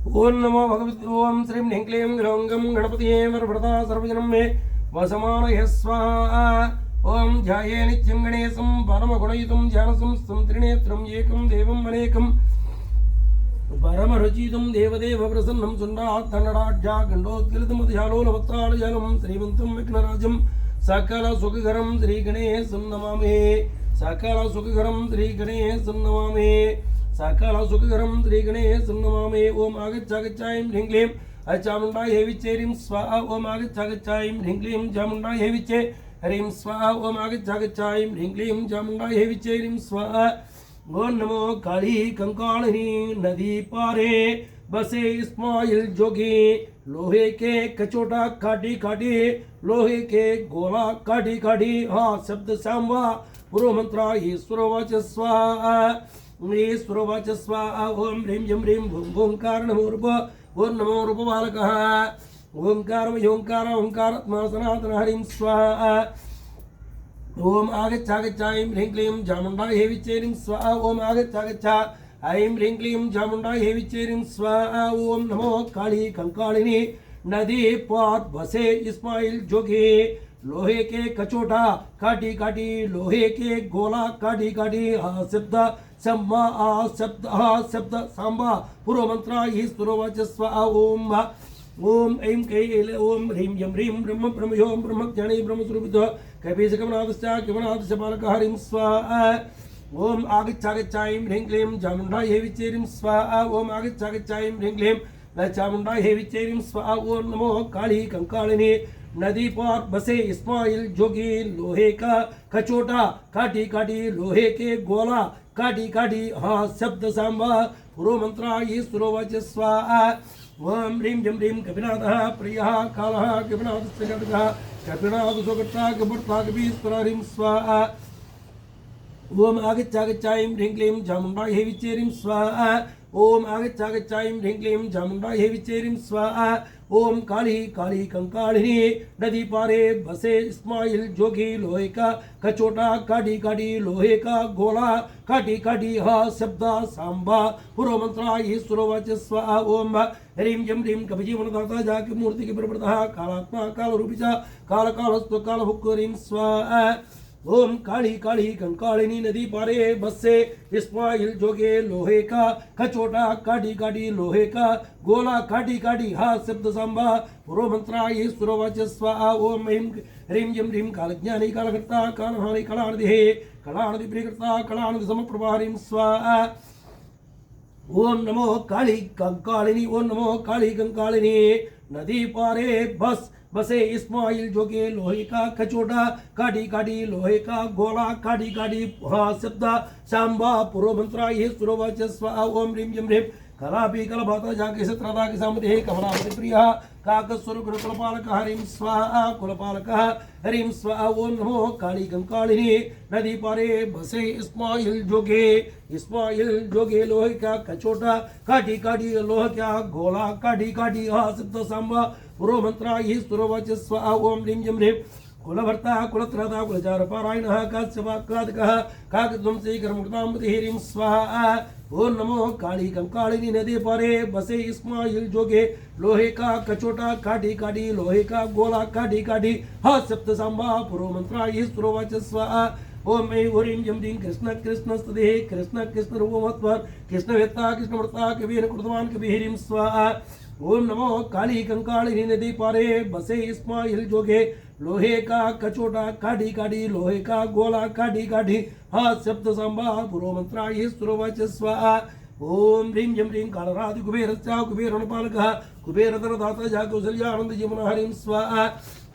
ओम नमो भगवते ओम श्रीं ह्रीं क्लीं ग्रौं गणपतिये वरप्रदा सर्वजनं मे वसमानय स्वाहा। ओम ध्याये नित्यं गणेशं परमगुणयुतं ध्यानसंस्थं त्रिनेत्रं एकं देवम् अनेकं परमरुचितं देवदेव प्रसन्नं सुन्दराद्धनराढ्या गण्डोत्किलितमध्यालोलवत्तालजलं श्रीमन्तं विघ्नराजं सकलसुखकरं श्रीगणेशं नमामि। सकलसुखकरं श्रीगणेशं नमामि। सकलसुखकरं श्रीगणेशं नमामि। ओम आगच्छागच्छायं ह्रीं क्लीं चामुण्डायै विच्चेरीं स्वाहा। ओम आगच्छागच्छायं ह्रीं क्लीं चामुण्डायै विच्चे ह्रीं स्वाहा। ओम आगच्छागच्छायं ह्रीं क्लीं चामुण्डायै विच्चेरीं स्वाहा। ओम नमो काली कंकालिनी नदी पारे बसे इस्माइल जोगी लोहे के कचोटा काटी काटी लोहे के गोला काटी काटी हाँ शब्द सांबा पूर्व मंत्रा ईश्वरवाच स्वाहा। ईश्वरवाच स्वाहा। ओम ह्रीं जं ह्रीं ओंकार नमो रूप ओम नमो रूप बालकः ओंकार ओंकार ओंकारात्मा सनातन हरिं स्वाहा। ओम आगच्छागच्छायं ह्रीं क्लीं चामुण्डायै विच्चेरीं स्वाहा। ओम आगच्छागच्छा ऐं ह्रीं क्लीं चामुण्डायै विच्चेरीं स्वाहा। ओम नमो काली कंकालिनी नदी पार बसे इस्माइल जोगी लोहे के कचोटा काटी काटी लोहे के गोला काटी काटी हा शब्द सम्मा आ शब्द सांबा पूर्व मंत्रा ईश्वरवाच स्वाहा। ओम ओम ऐं कैल ओम ह्रीं यं ह्रीं ब्रह्म ब्रह्मयो ब्रह्मज्ञानी ब्रह्मस्वरूपितो कैपीशकमनाथश्च किमनाथश्च बालकः हरिं स्वाहा। ओम आगच्छागच्छायं ह्रीं क्लीं चामुण्डायै विच्चेरीं स्वाहा। ओम आगच्छागच्छायं ह्रीं क्लीं चामुण्डायै विच्चेरीं स्वाहा। ओम नमो काली कंकालिनी नदी पार बसे इस्माइल जोगी लोहे का कचोटा काटी काटी लोहे के गोला काटी काटी हाँ शब्द सांबा पूर्व मंत्रा ईश्वरवाच स्वाहा। ओम ह्रीं जं ह्रीं कपिनाथः प्रियः कालः कपिनाथस्य घटकः कपिनाथसुकर्ता कपूर्ता कपीश्वरः हरिं स्वाहा। ओम आगच्छागच्छायं ह्रीं क्लीं चामुण्डायै विच्चेरीं स्वाहा। ओम आगच्छागच्छायं ह्रीं क्लीं चामुण्डायै विच्चेरीं स्वाहा। ओम काली काली कंकालिनी नदी पारे बसे इस्माइल जोगी लोहे का कचोटा काटी काटी लोहे का गोला काटी काटी हा शब्द सांबा पूर्व मंत्रा ईश्वरवाच स्वाहा। ओम ह्रीं जं ह्रीं कपिजीवनदाता जाकी मूर्ति की प्रवृतः कालात्मा कालरूपी च कालकालस्तु कालभुक् हरिं स्वाहा। ओम काली काली कंकालिनी नदी पारे बसे इस्माइल जोगे लोहे का कचोटा काटी काटी लोहे का गोला काटी काटी हा शब्द सांबा पूर्व मंत्रा ईश्वरवाच स्वाहा। ओम ह्रीं जं ह्रीं कालज्ञानी कालकर्ता कालहानि कलानिधिः कलानिधि प्रियकर्ता कलानिधि समप्रभा हरिं स्वाहा। ओम नमो काली कंकालिनी ओम नमो काली कंकालिनी नदी पारे बसे इस्माइल जोगे लोहे का कचोटा काटी काटी लोहे का गोला काटी काटी हाँ शब्द सांबा पूर्व मंत्रा ईश्वरवाच स्वाहा। ओम ह्रीं जं ह्रीं कलापी कलभाता जाके सत्रदा के सामने कमलापति प्रियः काकस्वरूप कुलपालकः हरिं स्वाहा। कुलपालकः हरिं स्वाहा। ओम नमो काली कंकालिनी नदी पारे बसे इस्माइल जोगे लोहे का कचोटा काटी काटी लोहे का गोला काटी काटी हाँ शब्द सांबा पूर्व मंत्रा ईश्वरवाच स्वाहा। ओम ह्रीं जं ह्रीं कुलभर्ता कुलत्रता कुलचारपारायणः काश्यपाक्रादकः काकध्वंसी कर्मकृतामृति हरिं स्वाहा। ओम नमो काली कंकालिनी नदी पारे बसे इस्माइल जोगे लोहे का कचोटा काटी काटी लोहे का गोला काटी काटी हा सप्त सांबा पूर्व मंत्रा ईश्वरवाच स्वाहा। ओम ऐं ह्रीं जं ह्रीं कृष्ण कृष्णस्तुतिः कृष्ण कृष्ण रूपमत्वर कृष्णवेत्ता कृष्णवर्ता कबीर कृतवान् कबीर हरिं स्वाहा। ओम नमो काली कंकालिनी नदी पारे बसे इस्माइल जोगे लोहे का कचोटा काटी काटी लोहे का गोला काटी काटी हा शब्द सांबा पूर्व मंत्रा ईश्वरवाच स्वाहा। ओम ह्रीं जं ह्रीं कालराधि कुबेरश्च कुबेरनुपालकः कुबेरधनदाता जा कौसल्यानंद जीवन हरिं स्वाहा।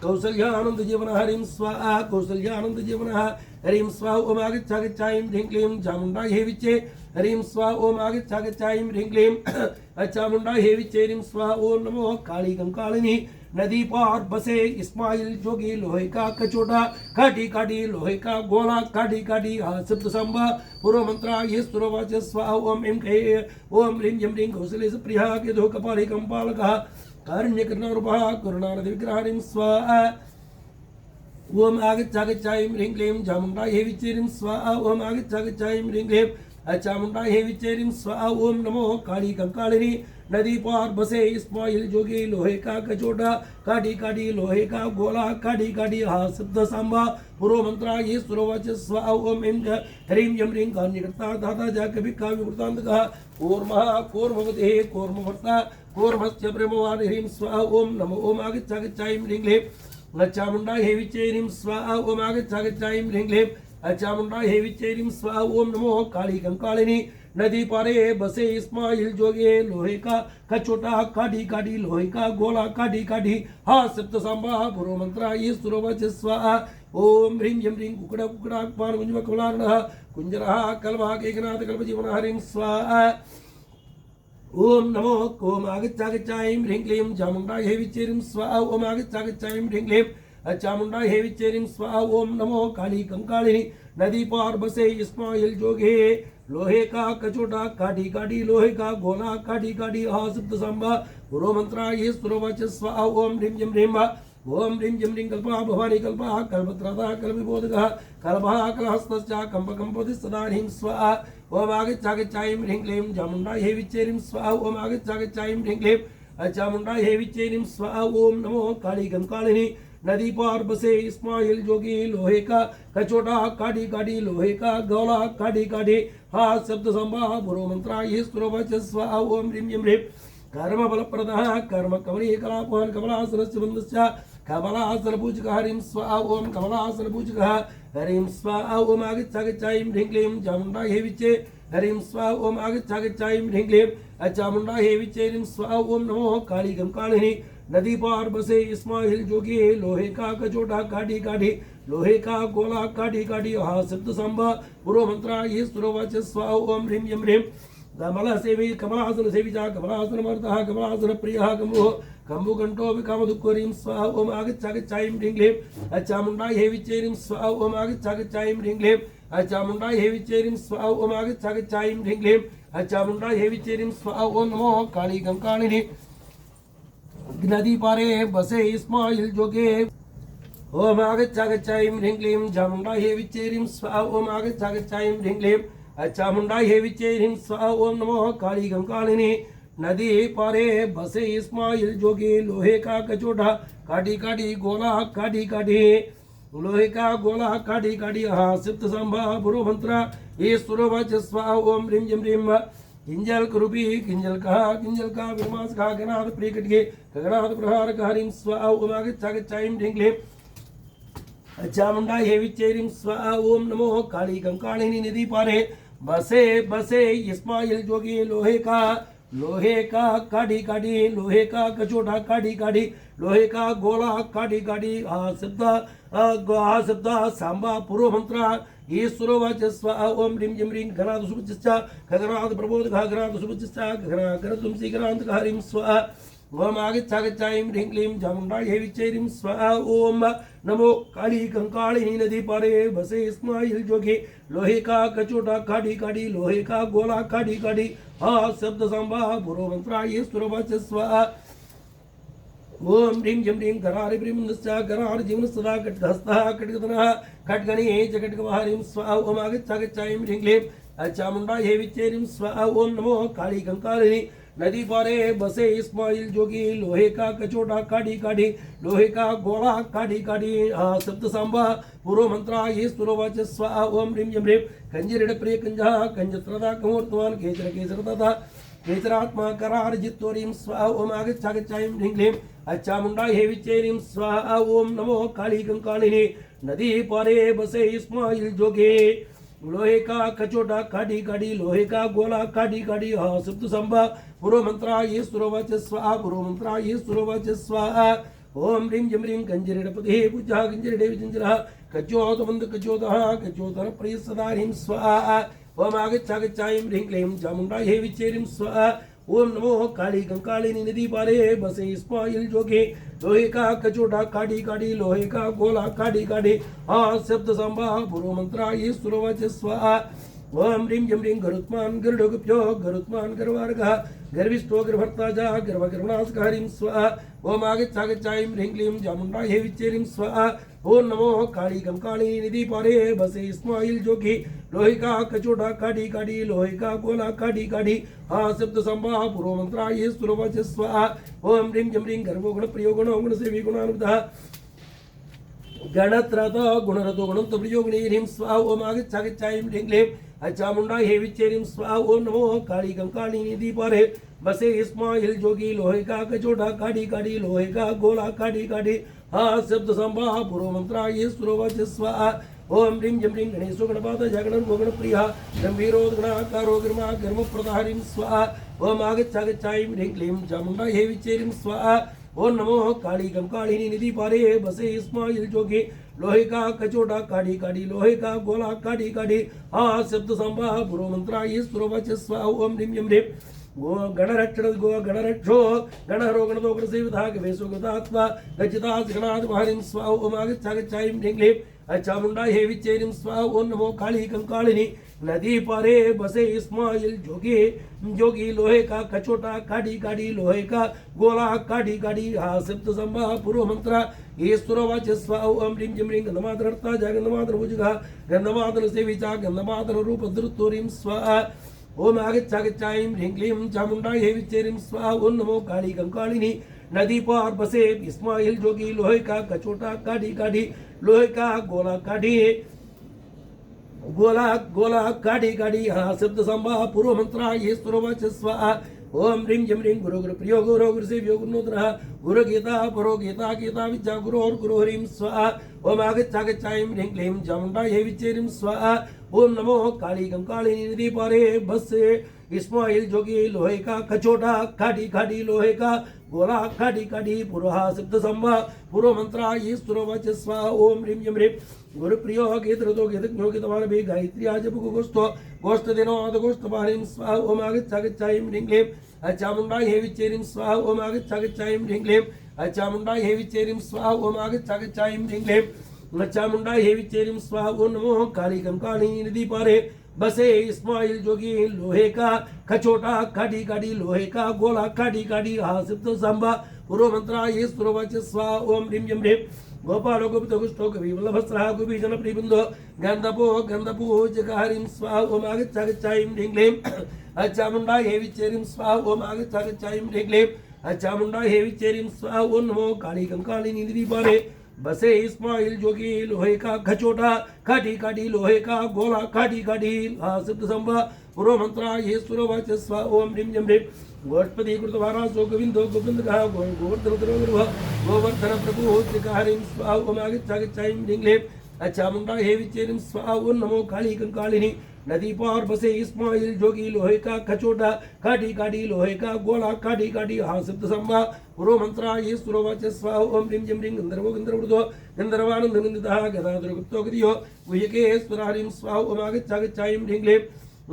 कौसल्यानंद जीवन हरिं स्वाहा। कौसल्यानंद जीवन हरिं स्वाहा। ओम आगच्छागच्छायं ह्रीं क्लीं चामुण्डायै विच्चे हरिं स्वाहा। ओम आगच्छागच्छायं ह्रीं क्लीं चामुण्डायै विच्चेरीं स्वाहा। ओम नमो काली कंकालिनी नदी पार बसे इस्माइल जोगी लोहे का कचोटा काटी काटी लोहे का गोला काटी काटी हा शब्द सांबा पूर्व मंत्रा ईश्वरवाच स्वाहा। ओम ह्रीं जं ह्रीं कौसलेश प्रियः केतुः कपाली कंपालकः कारुण्यकरुणारूपः करुणानिधि विग्रह हरिं स्वाहा। ओम आगच्छागच्छायं ह्रीं क्लीं चामुण्डायै विच्चेरीं स्वाहा। ओम आगच्छागच्छायं ह्रीं क्लीं चामुंडा हे विचेरिम स्वाहा ओम नमो काली कंकालिनी नदी पार बसे इस्माइल जोगी लोहे का कचोटा काटी काटी लोहे का गोला काटी काटी हा सिद्ध सांबा पूर्व मंत्रा ये सुरवाच स्वाहा ओम एम ह्रीम यम ह्रीं का निकटता दाता जा कभी काव्य वृत्तांत का कूर्मः कूर्मवते कूर्मवर्ता कूर्मस्य ब्रह्मवान ह्रीं स्वाहा ओम नमो ओम आगच्छागच्छाईं ह्रीं क्लीं चामुंडा हे विचेरिम स्वाहा ओम आगच्छागच्छाईं ह्रीं क्लीं चामुंडा हे विचेरिम स्वाहा ओम नमो काली कंकालिनी नदी पारे बसे इस्माइल जोगे लोहे का कचोटा काटी काटी लोहे का गोला काटी काटी हा सप्त सांबा पूर्व मंत्रा ये सुरवच स्वाहा ओम ह्रीं यम ह्रीं कुकड़ा कुकड़ा पान कुंजम कमलार्णः कुंजरः कल्पः केकनाथ कल्पजीवनः ह्रीं स्वाहा ओम नमो ओम आगच्छागच्छाईं ह्रीं क्लीं चामुंडा हे विचेरिं स्वाहा ओम आगच्छागच्छाईं ह्रीं क्लीं चामुंडा हे विचेरिं स्वाहा ओम नमो काली कंकालिनी नदी पार बसे इस्माइल जोगे लोहे का कचोटा काटी काटी लोहे का गोला काटी काटी हा सप्त सांबा पूर्व मंत्रा ये सुरवच स्वाहा ओम ह्रीं यम ह्रीं ओम ह्रीं यम ह्रीं कल्पः भवानी कल्पः कल्पत्रता कल्पविबोधकः कल्पः कलहस्तश्च कंपकंपति सदा ह्रीं स्वाहा ओम आगच्छागच्छाईं ह्रीं क्लीं चामुंडा हे विचेरिं स्वाहा ओम आगच्छागच्छाईं ह्रीं क्लीं चामुंडा हे विचेरिं स्वाहा ओम नमो काली कंकालिनी नदी पार बसे इस्माइल जोगी लोहे का कचोटा काटी काटी लोहे का गोला काटी काटी हा शब्द संभा पूर्व मंत्रा ये सुरवच स्वाहा ओम ह्रीं यम ह्रीं कर्म फलप्रदः कर्म कमली कलापवान् कमलासनस्य बन्धस्य कमलासनपूजकः ह्रीं स्वाहा ओम कमलासनपूजकः ह्रीं स्वाहा ओम आगच्छागच्छाईं ह्रीं क्लीं चामुंडा हे विचे ह्रीं स्वाहा ओम आगच्छागच्छाईं ह्रीं क्लीं चामुंडा हे विचे ह्रीं स्वाहा ओम नमो काली कंकालिनी नदी पार बसे इस्माइल जोगी लोहे का कचोटा काटी काटी लोहे का गोला काटी काटी हा सिद्ध सांबा पूर्व मंत्रा ये सुरवच स्वाहा ओम ह्रीं यम ह्रीं कमल सेवी कमलासन सेविचा कमलासन मर्दः कमलासन प्रियः कंबु कंठो विकाम दुःख ह्रीं स्वाहा ओम आगच्छागच्छाईं ह्रीं क्लीं चामुंडा हे विचे ह्रीं स्वाहा ओम आगच्छागच्छाईं ह्रीं क्लीं चामुंडा हे विचे ह्रीं स्वाहा ओम आगच्छागच्छाईं ह्रीं क्लीं चामुंडा हे विचे ह्रीं स्वाहा ओम नमो काली कंकालिनी नदी पारे बसे इस्माइल जोगे ओम आगच्छागच्छाईं ह्रीं क्लीं चामुंडा हे विचे ह्रीं स्वाहा ओम आगच्छागच्छाईं ह्रीं क्लीं चामुंडा हे विचे ह्रीं स्वाहा ओम नमो काली कंकालिनी नदी पारे बसे इस्माइल जोगे लोहे का कचोटा काटी काटी गोला काटी काटी लोहे का गोला काटी काटी हा सिद्ध सांबा पूर्व मंत्रा ये सुरवच स्वाहा ओम ह्रीं यम ह्रीं किंजल करूपी किंजल का विमास का गणाध प्रियकटगे गणाध प्रहार का ह्रीं स्वाहा ओम आगच्छागच्छाईं ह्रीं क्लीं चामुंडा हे विचे ह्रीं स्वाहा ओम नमो काली कंकालिनी नदी पारे बसे बसे इस्माइल जोगी लोहे का काटी काटी लोहे का कचोटा काटी काटी लोहे का गोला काटी काटी हा शब्द सांबा पूर्व मंत्रा ये सुरवच स्वाहा ओम ह्रीं यम ह्रीं गणाध सुभज्यश्च गणाध प्रबोधकः गणाध सुभज्यश्च गणगणतुं श्रीगणान्तकः ह्रीं स्वाहा ओम आगच्छागच्छाईं ह्रीं क्लीं चामुंडा हे विचे ह्रीं स्वाहा ओम नमो काली कंकालिनी नदी पारे बसे इस्माइल जोगी लोहे का कचोटा काटी काटी लोहे का गोला काटी काटी हा शब्द सांबा पूर्व मंत्रा ये सुरवच स्वाहा ओम ह्रीं यम ह्रीं गरारि ब्रह्मणस्य गरारि जीवन सदा कटहस्तः कटगतनः खड्गणे च कटकवः ह्रीं स्वाहा ओम आगच्छागच्छाईं ह्रीं क्लीं चामुंडा हे विचे ह्रीं स्वाहा ओम नमो काली कंकालिनी नदी पारे बसे इस्माइल जोगी लोहे का कचोटा काटी काटी लोहे का गोला काटी काटी हा सप्त सांबा पूर्व मंत्रा ये सुरवच स्वाहा ओम ह्रीं यम ह्रीं कंजरिड प्रिय कंजः कंजत्रदा कमूर्तवान् केचर केचरतथा केचरात्मा करार जित्तो ह्रीं स्वाहा ओम आगच्छागच्छाईं ह्रीं क्लीं चामुंडा हे विचे ह्रीं स्वाहा ओम नमो काली कंकालिनी नदी पारे बसे इस्माइल जोगे लोहे का कचोटा काटी काटी लोहे का गोला काटी काटी हा सप्त सांबा पूर्व मंत्रा ये सुरवच स्वाहा पूर्व मंत्रा ये सुरवच स्वाहा ओम ह्रीं यम ह्रीं कंजरिडपते पूजा कंजरिडे विचंजरः कच्योतबन्ध कच्योतः कच्योतर प्रिय सदा ह्रीं स्वाहा ओम आगच्छागच्छाईं ह्रीं क्लीं चामुंडा हे विचे ह्रीं स्वाहा ओम नमो काली कंकालिनी नदी पारे बसे इस्माइल जोगे लोहे का कचोटा काटी काटी लोहे का गोला काटी काटी हा शब्द सांबा पूर्व मंत्रा ये सुरवच स्वाहा ओम ह्रीं जं ह्रीं गरुत्मान् गरुडगुप्यो गरुत्मान् गर्वार्गः गर्विष्ठो गर्भर्ता च गर्भगर्भनाशकः ह्रीं स्वाहा ओम आगच्छागच्छाईं ह्रीं क्लीं चामुण्डायै विच्चे ह्रीं स्वाहा ओम नमो काली कंकाली निधि पारे बसे इस्माइल जोगी लोहिका कचोटा काटी काटी लोहिका गोला काटी काटी हा शब्द संभा पूर्व मंत्राय सुरवच स्वाहा ओम ह्रीं जं ह्रीं गर्भो गुण प्रियो गुणो गुण सेवी गुणानुदः गणत्रत गुणरतो गुणंत प्रियोगिनी ह्रीं स्वाहा ओम आगच्छागच्छाईं ह्रीं क्लीं चामुंडा हे विच्चे ह्रीं स्वाहा ओम नमो काली कंकाली निधि पारे बसे इस्माइल जोगी लोहे का कचोटा काटी काटी लोहे का गोला काटी काटी हा शब्द संभा पूर्व मंत्राय सुरवच स्वाहा ओम ह्रीं जं ह्रीं गणेशो गणपात जगणं गोगण प्रिया गंभीरो गणाकारो गिर्मा गर्मप्रदा ह्रीं स्वाहा ओम आगच्छागच्छाईं ह्रीं क्लीं चामुंडा हे विच्चे ह्रीं स्वाहा ओम नमो काली कंकालिनी निधि पारे बसे इस्माइल जोगी लोहे का कचोटा काटी काटी लोहे का गोला काटी काटी हा शब्द संभा पूर्व मंत्राय सुरवच स्वाहा ओम ह्रीं जं ह्रीं गो गणरक्षण गो गणरक्षो गणहरो गणतो गणसेविता गवेशो गतात्मा गच्छितास् गणात् वाहरीं स्वाहा ओम आगच्छागच्छाईं ह्रीं क्लीं चामुंडा हे विच्चे ह्रीं स्वाहा ओम नमो काली कंकालिनी नदी पारे बसे इस्माइल जोगी जोगी लोहे का कचोटा काटी काटी लोहे का गोला काटी काटी हा शब्द संभा पूर्व मंत्र ईश्वरवाच स्वाहा ओम ह्रीं जं ह्रीं गंधमादरर्ता जगन्धमादर भुजगा गंधमादर सेविचा गंधमादर रूप धृत्तोरीं स्वाहा ओम आगच्छागच्छाईं ह्रीं क्लीं चामुंडा हे विच्चे ह्रीं स्वाहा ओम नमो काली कंकालिनी नदी पार बसे इस्माइल जोगी लोहे का कचोटा काटी काटी लोहे का गोला काटी गोला गोला काटी काटी हा शब्द संभा पूर्व मंत्रा ये सुरवच स्वाहा ओम ह्रीं जं ह्रीं गुरु गुरु प्रियो गुरु गुरु सेव्यो गुरुनोत्रः गुरु गीता परो गीता गीता विद्या गुरु और गुरु ह्रीं स्वाहा ओम आगच्छागच्छाईं ह्रीं क्लीं चामुंडा हे विच्चे ह्रीं स्वाहा ओम नमो काली कंकालिनी निधि पारे बस इस्माइल जोगी लोहे का कचोटा काटी काटी लोहे का गोला काटी काटी पूर्वा शब्द संभा पूर्व मंत्रा ये सुरवच स्वाहा ओम ह्रीं जं ह्रीं गुरु प्रियो गीत ऋतो गीतज्ञो गीतवान भी गायत्री आज गोष्ठो गोष्ठ दिनो आद गोष्ठ बारीं स्वाहा ओम आगच्छागच्छाईं ह्रीं क्लीं चामुंडा हे विच्चे ह्रीं स्वाहा ओम आगच्छागच्छाईं ह्रीं क्लीं चामुंडा हे विच्चे ह्रीं स्वाहा ओम आगच्छागच्छाईं ह्रीं क्लीं चामुंडा हे विच्चे ह्रीं स्वाहा ओम नमो काली कंकालिनी निधि पारे बसे इस्माइल जोगी लोहे का कचोटा काटी काटी लोहे का गोला काटी काटी हा शब्द संभा पूर्व मंत्रा ये सुरवच स्वाहा ओम ह्रीं जं ह्रीं गोपालो गोपितो गुष्टो कविवल्लभस्रः गोपीजन प्रियबिन्दो गन्धपो गन्धपूजकः ह्रीं स्वाहा ओम आगच्छागच्छाईं ह्रीं क्लीं चामुंडा हे विच्चे ह्रीं स्वाहा ओम आगच्छागच्छाईं ह्रीं क्लीं चामुंडा हे विच्चे ह्रीं स्वाहा ओम नमो काली कंकालिनी निधि पारे बसे इस्माइल जोगी लोहे का खचोटा काटी काटी लोहे का गोला काटी काटी हा शब्द संभा पूर्व मंत्रा ये सुरवच स्वाहा ओम ह्रीं जं ह्रीं गोष्पति कृतवारा सो गोविंदो गोविंदकः गोवर्धन गोवर्धन प्रभु ह्रीं स्वाहा ओम आगच्छागच्छाईं ह्रीं क्लीं चामुंडा हे विच्चे ह्रीं स्वाहा ओम नमो काली कंकालिनी नदी पार बसे इस्माइल जोगी लोहे का खचोटा काटी काटी लोहे का गोला काटी काटी हा शब्द संभा पूर्व मंत्रा ये सुरवच स्वाहा ओम ह्रीं जं ह्रीं गंधर्वो गंधर्वृतो गंधर्वानन्दनन्दितः गदाधरगुप्तो गदियो गुह्यकेश्वरः ह्रीं स्वाहा ओम आगच्छागच्छाईं ह्रीं क्लीं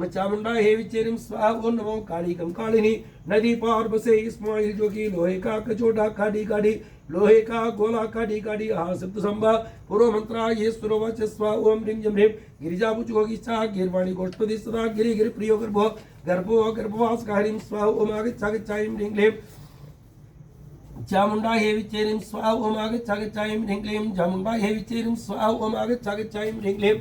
चामुंडा हे विच्चे ह्रीं स्वाहा ओम नमो काली कंकालिनी नदी पार बसे इस्माइल जोगी लोहे का कचोटा काटी काटी लोहे का गोला काटी काटी हा शब्द संभा पूर्व मंत्रा ये सुरवच स्वाहा ओम ह्रीं जं ह्रीं गिरिजाभुजो गीता गिर्वाणी गोष्पति सदा गिरि गिरि प्रियो गर्भो गर्भो गर्भवास ह्रीं स्वाहा ओम आगच्छागच्छाईं ह्रीं क्लीं चामुंडा हे विच्चे ह्रीं स्वाहा ओम आगच्छागच्छाईं ह्रीं क्लीं चामुंडा हे विच्चे ह्रीं स्वाहा ओम आगच्छागच्छाईं ह्रीं क्लीं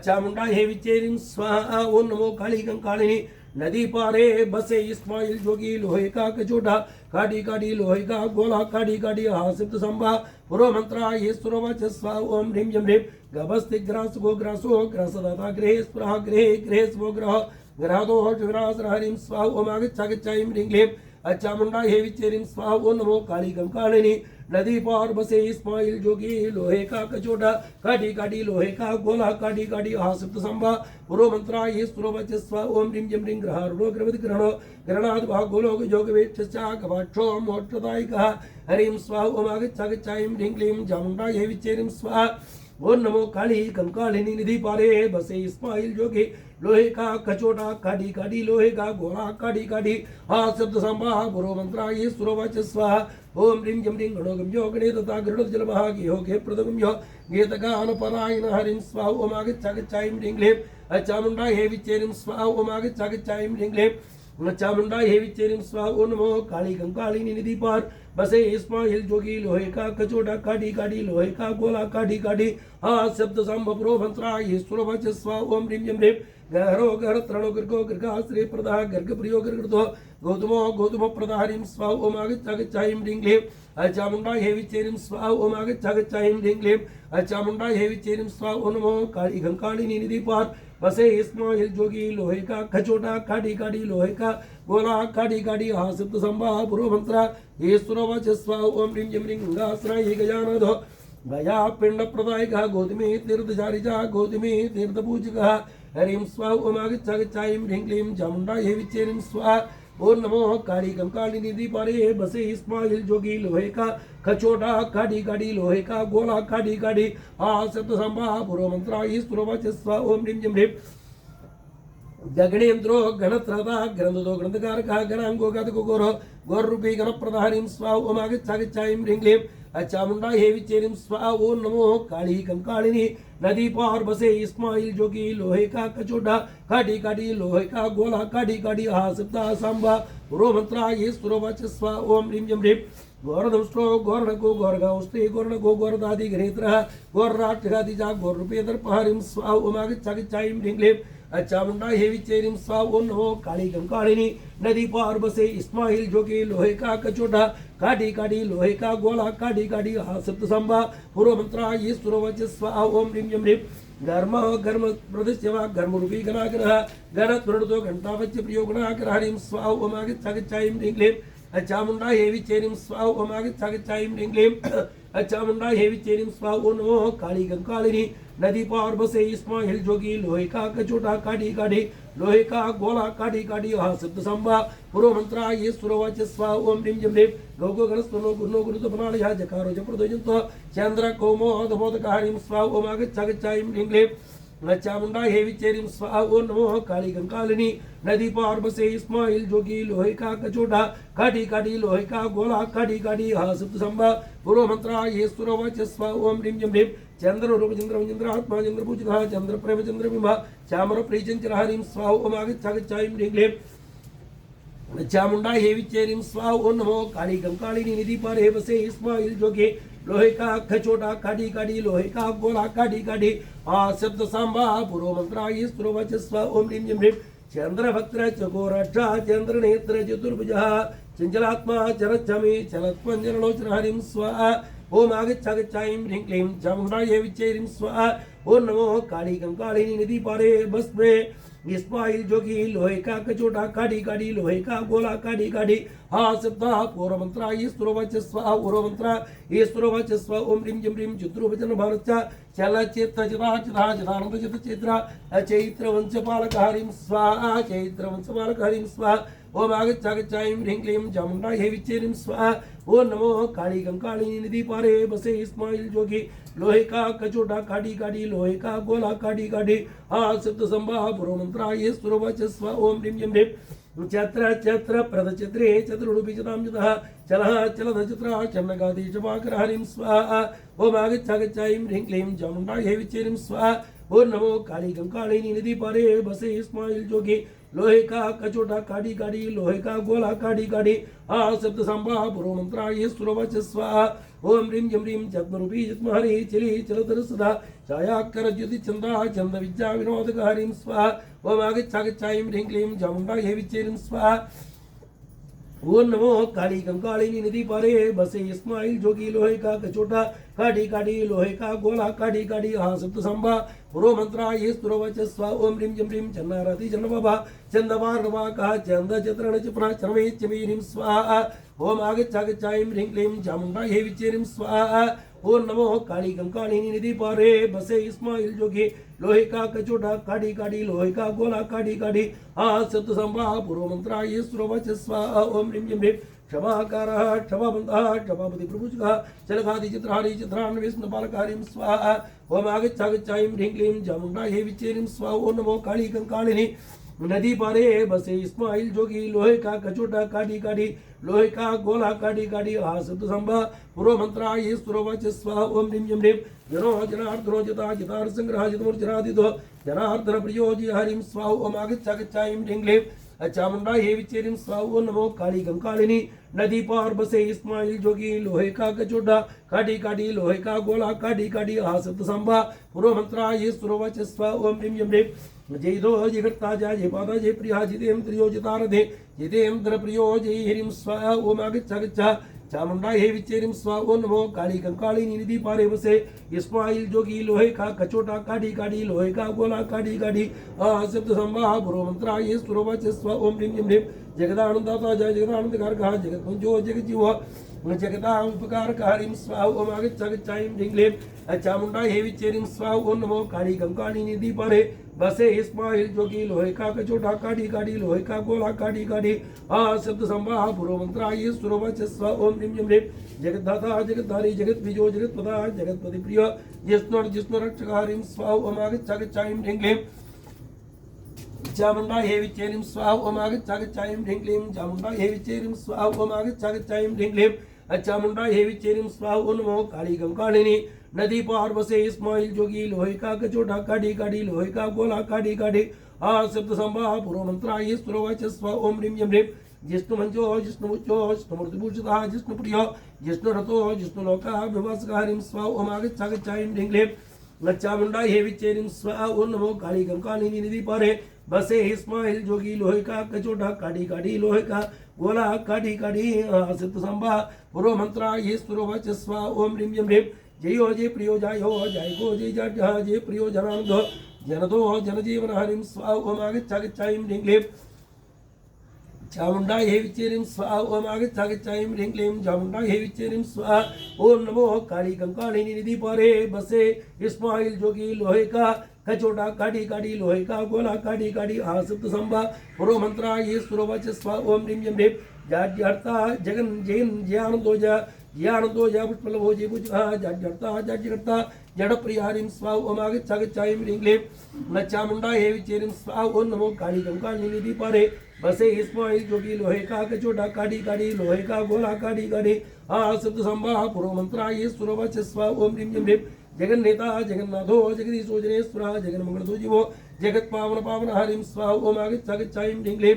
चामुंडा हे विच्चे ह्रीं स्वाहा ओम नमो काली कंकालिनी नदी पारे बसे इस्माइल जोगी लोहे का कचोटा काटी काटी लोहे का गोला काटी काटी हा शब्द संभा पूर्व मंत्रा ये सुरवच स्वाहा ओम ह्रीं जं ह्रीं गभस्तिग्रास गो ग्रासो ग्रासदाता गृहे स्पृहा गृहे गृहे स्वो ग्रह ग्रहदो विरासरः ह्रीं स्वाहा ओम आगच्छागच्छाईं ह्रीं क्लीं चामुंडा हे विच्चे ह्रीं स्वाहा ओम नमो काली कंकालिनी नदी पार बसे इस्माइल जोगी लोहे का कचोटा काटी काटी लोहे का गोला काटी काटी हा शब्द संभा पूर्व मंत्रा ये सुरवच स्वाहा ओम ह्रीं जं ह्रीं ग्रहारूढो ग्रहवति ग्रहणो ग्रहणाद् भागोलोक योगवेक्षश्च गवाक्षो मोक्षदायिकः ह्रीं स्वाहा ओम आगच्छागच्छाईं ह्रीं क्लीं चामुंडा हे विच्चे ह्रीं स्वाहा ओम नमो काली कंकालिनी निधि पारे बसे इस्माइल जोगी लोहे का कचोटा काटी काटी लोहे का गोला काटी काटी हा शब्द संभा पूर्व मंत्रा ये सुरवच स्वाहा ओम ह्रीं जं ह्रीं गणोगम्यो गणे तथा गरुडजलमः गेहो गे प्रदगम्यो गेतगानपरायण ह्रीं स्वाहा ओम आगच्छागच्छाईं ह्रीं क्लीं चामुंडा हे विचेरिं स्वाहा ओम आगच्छ ह्रीं क्लीं चामुंडा हे विचेरिं स्वाहा ओम नमो काली कंकालिनी निधि पार बसे इस्माइल जोगी लोहे का कचोटा काटी काटी लोहे का गोला काटी काटी शब्द संभ्रो मंत्रा ये सुरवच स्वा ओम ह्रीं ह्रीं गहरो गहर त्रणो गर्गो गर्गा श्री प्रदा गर्ग प्रियो गर्गो गौतमो गौतम प्रदा ह्रीं स्वा ओम आगच्छ ह्रीं क्लीं चामुंडा हे विचेरिं स्वाहा ओम आगच्छ ह्रीं क्लीं चामुंडा हे विचेरिं स्वाहा ओम नमो काली कंकालिनी निधि पार बसे इस्माइल जोगी लोहे का खचोटा काटी काटी लोहे का गोला काटी काटी शब्द संभा पूर्व मंत्रा ये सुरवच स्वा ओम ह्रीं ह्रीं गंगास्रा ये गजानदो गया पिंड प्रदायक गौतमी तीर्थचारिचा गौतमी तीर्थ पूजक हरिं स्वाहा ओम आगच्छ ह्रीं क्लीं चामुंडा हे विचेरिं स्वाहा ओम नमो काली कंकालिनी निधि पारे बसे इस्माइल जोगी लोहे का खचोटा काटी काटी लोहे का गोला काटी काटी शब्द संभा पूर्व मंत्रा ईश्वरवच स्वा ओम ह्रीं ह्रीं गगणेन्द्रो गणत्रदा ग्रंथदो ग्रंथकारक गणांगो गतको गोरो गौरूपी गणप्रधारिं स्वाहा ओम आगच्छ ह्रीं क्लीं चामुंडा हे विचेरिं स्वाहा ओम नमो काली कंकालिनी नदी पार बसे इस्माइल जोगी लोहे का कचोटा काटी काटी लोहे का गोला काटी काटी शब्द सांबा पूर्व मंत्रा ये सुरवच स्वाहा ओम ह्रीं ह्रीं गौरदंष्टो गौरणको गौरगांस्ते गौरणको गौरदादि गणेत्र गौरराष्ट्रगादिजा गौररूपे दर्पहारिं स्वाहा ओम आगच्छ ह्रीं क्लीं चामुंडा हे विचेरिं स्वाहा ओम नमो काली कंकालिनी नदी पार बसे इस्माइल जोगी लोहे का कचोटा काटी काटी लोहे का गोला काटी काटी शब्द संभा पूर्व मंत्रा ये सुरवच स्वाहा ओम ह्रीं ह्रीं घर्म घर्म प्रदस्यवा घर्म रूपी गणाग्रह गणत्वृतो घंटावच्च प्रियो गणाग्रह हरिं स्वाहा ओम आगच्छ ह्रीं क्लीं चामुंडा हे विचेरिं स्वाहा ओम आगच्छ ह्रीं क्लीं चामुंडा हे विचेरिं स्वाहा ओम नमो काली कंकालिनी नदी पार बसे इस्माइल जोगी लोहे का कचोटा काटी काटी लोहे का गोला काटी काटी शब्द संभा पूर्व मंत्रा ये सुरवच स्वाहा ओम ह्रीं ह्रीं गौगो गणस्वनो गुणो गुरुतो बनालया जकारो जप्रदोजंतो चंद्र कोमो अधमोदक हरिं स्वाहा ओम आगच्छ ह्रीं क्लीं चामुंडा हे विचेरिं स्वाहा ओम नमो काली कंकालिनी नदी पार बसे इस्माइल जोगी लोहे का कचोटा काटी काटी लोहे का गोला काटी काटी शब्द संभा पूर्व मंत्रा ये सुरवच स्वाहा ओम ह्रीं ह्रीं चंद्र रूप चंद्र आत्मा चंद्र पूजिता चंद्र प्रेम चंद्र बिंब चामर प्रीचंचर हरिं स्वाहा ओम आगच्छ ह्रीं क्लीं चामुंडा हे विचेरिं स्वाहा ओम नमो काली कंकालिनी निधि पारे बसे इस्माइल जोगी लोहे का खचोटा काटी काटी लोहे का गोला काटी काटी शब्द सांबा पूर्व मंत्रा ये सुरवच स्वाहा ओम ह्रीं ह्रीं चंद्र भक्त चकोरक्षा चंद्र नेत्र चतुर्भुज चंचलात्मा चरच्छमि चलत्पंजरलोचन हरिं स्वाहा ओम आगच्छ ह्रीं क्लीं चामुंडा हे विचेरिं स्वाहा ओम नमो काली कंकालिनी निधि पारे भस्मे इस्माइल जोगी लोहे का कचोटा काटी काटी लोहे का गोला काटी काटी शब्द पूर्व मंत्रा ये सुरवच स्वाहा पूर्व मंत्रा ये सुरवच स्वाहा ओम ह्रीं ह्रीं चित्रोवचन भारत चल चित्र चिता चिता चिदानंद चित चित्रा चैत्र वंशपालक हरिं स्वाहा चैत्र वंशपालक हरिं स्वाहा ओम आगच्छ ह्रीं क्लीं चामुंडा हे विचेरिं स्वाहा ओम नमो काली कंकालिनी निधि पारे बसे इस्माइल जोगी लोहे का कचोटा काटी काटी लोहे का गोला काटी काटी शब्द संभा पूर्व मंत्रा ये सुरवच स्वाहा ओम ह्रीं ह्रीं चत्र चत्र प्रद चित्रे चतुर्डुपि चतां चितः चलः चलद चित्रा चन्नगादी चपाकर हरिं स्वाहा ओम आगच्छ ह्रीं क्लीं चामुंडा हे विचेरिं स्वाहा ओम नमो काली कंकालिनी निधि पारे बसे इस्माइल जोगी लोहे का कचोटा काटी काटी लोहे का गोला काटी काटी शब्द संभा पूर्व मंत्रा ये सुरवच स्वाहा ओम ह्रीं ह्रीं चत्मरूपी चत्महरि चली चलतर सदा छायाकर ज्योति चंद्रा चंद विद्या विनोदक हरिं स्वाहा ओम आगच्छ ह्रीं क्लीं चामुंडा हे विचेरिं स्वाहा ओम नमो काली कंकालिनी निधि पारे बसे इस्माइल जोगी लोहे का कचोटा काटी काटी लोहे का गोला काटी काटी शब्द संभा पूर्व मंत्रा ये सुरवच स्वाहा ओम ह्रीं ह्रीं चन्नारति चन्नबाबा चंदवार्णवा कहा चंद चत्रण चिपना चरमे चमीरिं स्वाहा ओम आगच्छ ह्रीं क्लीं चामुंडा हे विचेरिं स्वाहा ओम नमो काली कंकालिनी निधि पारे बसे इस्माइल जोगी लोहे का कचोटा काटी काटी लोहे का गोला काटी काटी शब्द संभा पूर्व मंत्रा ये सुरवच स्वाहा ओम ह्रीं ह्रीं क्षमाकारः क्षमाबन्धः क्षमापति प्रभुजः चलगादि चित्राणि चित्रान् विष्णुपालक हरिं स्वाहा ओम आगच्छ ह्रीं क्लीं चामुंडा हे विचेरिं स्वाहा ओम नमो काली कंकालिनी नदी पारे बसे इस्माइल जोगी लोहे का कचोटा काटी काटी लोहे का गोला काटी काटी आ शब्द संभा पूर्व मंत्रा ये सुरवच स्वाहा ओम ह्रीं जम ह्रीं जनो जनार्दनो जता जतार संग्रह जतमूर्जनादितो जनार्दन प्रियो जी हरिं स्वाहा ओम आगच्छागच्छाईं ह्रीं क्लीं चामुंडा हे विचेरिं स्वाहा ओम नमो काली कंकालिनी नदी पार बसे इस्माइल जोगी लोहे का कचोटा काटी काटी लोहे का गोला काटी काटी आ शब्द संभा पूर्व मंत्रा ये सुरवच स्वाहा ओम ह्रीं जम ह्रीं जय दो जय कर्ता जय पादा जय प्रिया जितेम त्रियो जितारधे जितेम द्र प्रियो जय हरिं स्वाहा ओम आगच्छागच्छा चामुंडा हे विचेरिं स्वाहा ओम नमो काली कंकालिनी निधि पारे बसे इस्माइल जोगी लोहे का कचोटा काटी काटी लोहे का गोला काटी काटी शब्द संवाह पूर्व मंत्रा ये सुरवच स्वाहा ओम ह्रीं जम ह्रीं जगदानंदाता जय जगदानंद कारक जगत पुंजो जगत जीव जगता उपकार हरिं स्वाहा ओम आगच्छागच्छाईं ह्रीं क्लीं चामुंडा हे विचेरिं स्वाहा ओम नमो काली कंकालिनी निधि पारे बसे इस्माइल जोगी लोहे का कचोटा काटी काटी लोहे का गोला काटी काटी शब्द संवाह पूर्व मंत्रा ये सुरवच स्वाहा ओम ह्रीं जम ह्रीं जगद्धाता जगद्धारी जगत बीजो जगतपदा जगतपति प्रिय जिष्णु रक्षक हरिं स्वाहा ओम आगच्छागच्छाईं ह्रीं क्लीं चामुंडा हे विचेरिं स्वाहा ओम आगच्छागच्छाईं ह्रीं क्लीं चामुंडा हे विचेरिं स्वाहा ओम आगच्छागच्छाईं ह्रीं क्लीं चामुंडा हे विचेरिं स्वाहा ओम नमो काली कंकालिनी नदी पार बसे इस्माइल जोगी लोहे का कचोटा काटी काटी लोहे का गोला काटी काटी शब्द संवाह पूर्व मंत्रा ये सुरवच स्वाहा ओम ह्रीं जम ह्रीं जिष्णु मंजो जिष्णु मुचो जिष्णु मूर्तिभूषिता जिष्णु प्रियो जिष्णु रतो जिष्णु लोका विभासक हरिं स्वाहा ओम आगच्छागच्छाईं ह्रीं क्लीं चामुंडा हे विचेरिं स्वाहा ओम नमो काली कंकालिनी निधि पारे बसे इस्माइल जोगी लोहे का कचोटा काटी काटी लोहे का गोला काटी काटी शब्द संवाह पूर्व मंत्रा ये सुरवच स्वाहा ओम ह्रीं जम ह्रीं जयो जय प्रियो जायो जय गो जय जय प्रियो जनानंद जनदो जनजीवन हरिं स्वाहा ओम आगच्छागच्छाईं ह्रीं क्लीं चामुंडा हे विचेरिं स्वाहा ओम आगच्छागच्छाईं ह्रीं क्लीं चामुंडा हे विचेरिं स्वाहा ओम नमो काली कंकालिनी निधि पारे बसे इस्माइल जोगी लोहे का कचोटा काटी काटी लोहे का गोला काटी काटी शब्द संभा पूर्व मंत्रा ये सुरवच स्वाहा ओम ह्रीं जम ह्रीं जाड्यर्ता जगन जैन ज्ञानदो ज्ञानदो जय पुष्पलभो जय पूजका जाड्यर्ता जाड्यकर्ता जड़ प्रिय हरिं स्वाहा ओम आगच्छागच्छाईं ह्रीं क्लीं चामुंडा हे विचेरिं स्वाहा ओम नमो काली कंकालिनी निधि पारे बसे इस्माइल जोगी लोहे का कचोटा काटी काटी लोहे का गोला काटी काटी शब्द संवाह पूर्व मंत्रा ये सुरवच स्वाहा ओम ह्रीं जम ह्रीं जगन नेता जगन्नाथो जगदीशो जनेश्वरः जगन मंगलतो जीवो जगत पावन पावन हरिं स्वाहा ओम आगच्छागच्छाईं ह्रीं क्लीं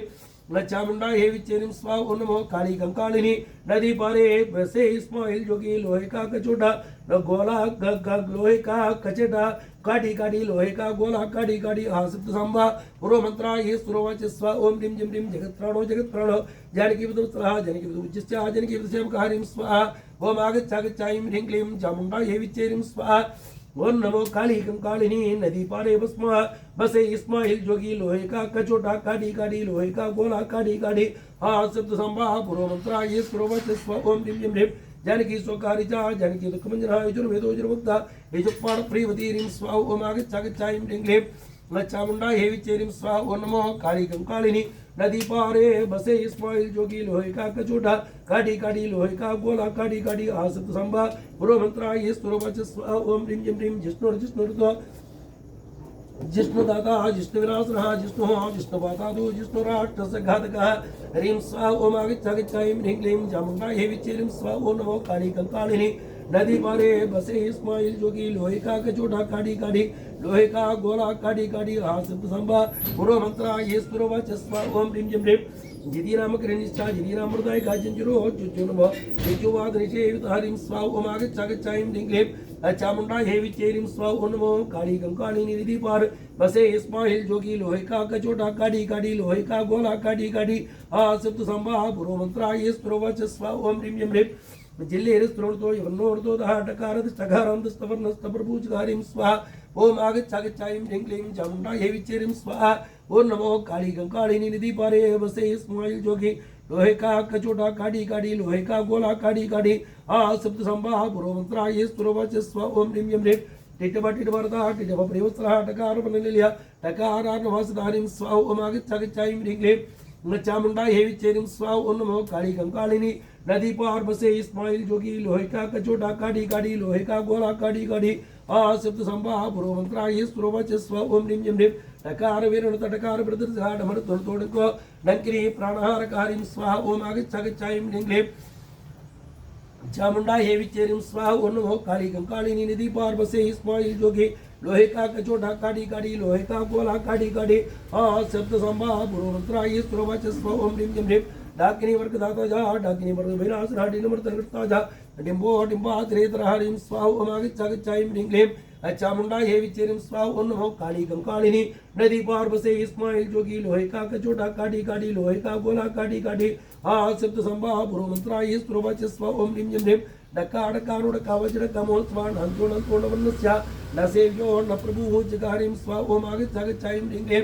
चामुंडा हे विचेरिं स्वाहा ओम नमो काली कंकालिनी नदी पारे बसे इस्माइल जोगी लोहे का कचोटा गोला लोहे का कचोटा काटी काटी लोहे का गोला काटी काटी शब्द संभा पूर्व मंत्रा ये सुरवच स्वाहा ओम ह्रीं जम ह्रीं जगत प्राणो जानकी विदुत्तरः जानकी विदुच्चस्या जानकी विदुसेवक हरिं स्वाहा ओम आगच्छागच्छाईं ह्रीं क्लीं चामुंडा हे विचेरिं स्वाहा ओम नमो काली कंकालिनी नदी पारे भस्म बसे इस्माइल जोगी लोहे का कचोटा काटी काटी लोहे का गोला काटी काटी शब्द संवाह पूर्व मंत्रा ये सुरवच स्वाहा ओम ह्रीं जम ह्रीं जानकी स्वकारिचा जानकी दुःखमंजनः यजुर्वेदो यजुर्मुक्ता यजुक्पाण प्रियवती ह्रीं स्वाहा ओम आगच्छागच्छाईं ह्रीं क्लीं चामुंडा हे विचेरिं स्वाहा ओम नमो काली कंकालिनी नदी पारे बसे इस्माइल जोगी लोहे का कचोटा काटी काटी लोहे का गोला काटी काटी शब्द संभा पूर्व मंत्रा ये सुरवच स्वाहा ओम ह्रीं जम ह्रीं जिष्णु जिष्णुदाता जिष्णुविनाशनः जिष्णुपातादो जिष्णुराष्ट्रसघातकः हरिं स्वाहा ओम आगच्छागच्छाईं ह्रीं क्लीं चामुंडा हे विचेरिं स्वाहा ओम नमो काली कंकालिनी नदी पारे बसे इस्माइल जोगी लोहे का कचोटा काटी काटी लोहे का गोला काटी काटी शब्द संभा पूर्व मंत्रा ये सुरवच स्वाहा ओम ह्रीं जम ह्रीं जिति नाम कृनिष्ठा जिति नाम मृदाय गाजंजुरो जुजुनभ जुजुवाद निषेवित हरिं स्वाहा ओम आगच्छागच्छाईं ह्रीं क्लीं चामुंडा हे विचेरिं स्वाहा ओम नमो काली कंकालिनी निधि पार बसे इस्माइल जोगी लोहे का कचोटा काटी काटी लोहे का गोला काटी काटी शब्द संभा पूर्व मंत्रा ये सुरवच स्वाहा ओम ह्रीं जम ह्रीं जिल्लेरस्त्रोणतो यवन्नोर्तो दहाटकारदस्तवर्णस्तप्रभूचकारिं स्वाहा ओम आगच्छागच्छाईं ह्रीं क्लीं चामुंडा हे विचेरिं स्वाहा ओम नमो काली कंकालिनी निधि पारे बसे इस्माइल जोगी लोहे का कचोटा काटी काटी लोहे का गोला काटी काटी शब्द संवाह पूर्व मंत्रा ये सुरवच स्वाहा ओम ह्रीं जम ह्रीं टिटवा टिटवरदा टिटवा प्रियवस्त्रः टकार बनलिया टकारार्णवासधारिं स्वाहा ओम आगच्छागच्छाईं ह्रीं क्लीं चामुंडा हे विचेरिम स्वाहा ओम नमो काली कंकालिनी नदी पार बसे इस्माइल जोगी लोहे का कचोटा काटी काटी लोहे का गोला काटी काटी सप्त संभा पूर्व मंत्रा ये स्व स्व ओम ह्रीं जम ह्रीं टकार वीरण तटकार प्रदर्शा डमर तोड़ डंकरी प्राणहार कारिम स्वाहा ओम आगच्छागच्छायं ह्रीं क्लीं चामुंडा हे विचेरिम स्वाहा ओम नमो काली कंकालिनी नदी पार बसे इस्माइल जोगी लोहे का कचोटा काटी काटी लोहे का गोला काटी काटी सप्त संभा पूर्व मंत्रा ये स्व ओम ह्रीं जम ह्रीं डाकिनी वर्ग दाता जा डाकिनी वर्ग विनाश राडी नमर तरगता जा डिंबो डिंबा त्रेतरा हरिम स्वाहा ओम आगच्छागच्छायं ह्रीं क्लीं चामुंडा हे विचेरिम स्वाहा ओम नमो काली कंकालिनी नदी पार बसे इस्माइल जोगी लोहे का कचोटा काटी काटी लोहे का गोला काटी काटी सप्त संभा पूर्व मंत्रा ये स्व ओम ह्रीं जम ह्रीं डक्का डक्का डक्का वज्र कमोत्सवान् हंतो नंतो नवन्नस्य न सेव्यो न प्रभुः जगारिं स्वाहा ओम आगच्छागच्छायं ह्रीं क्लीं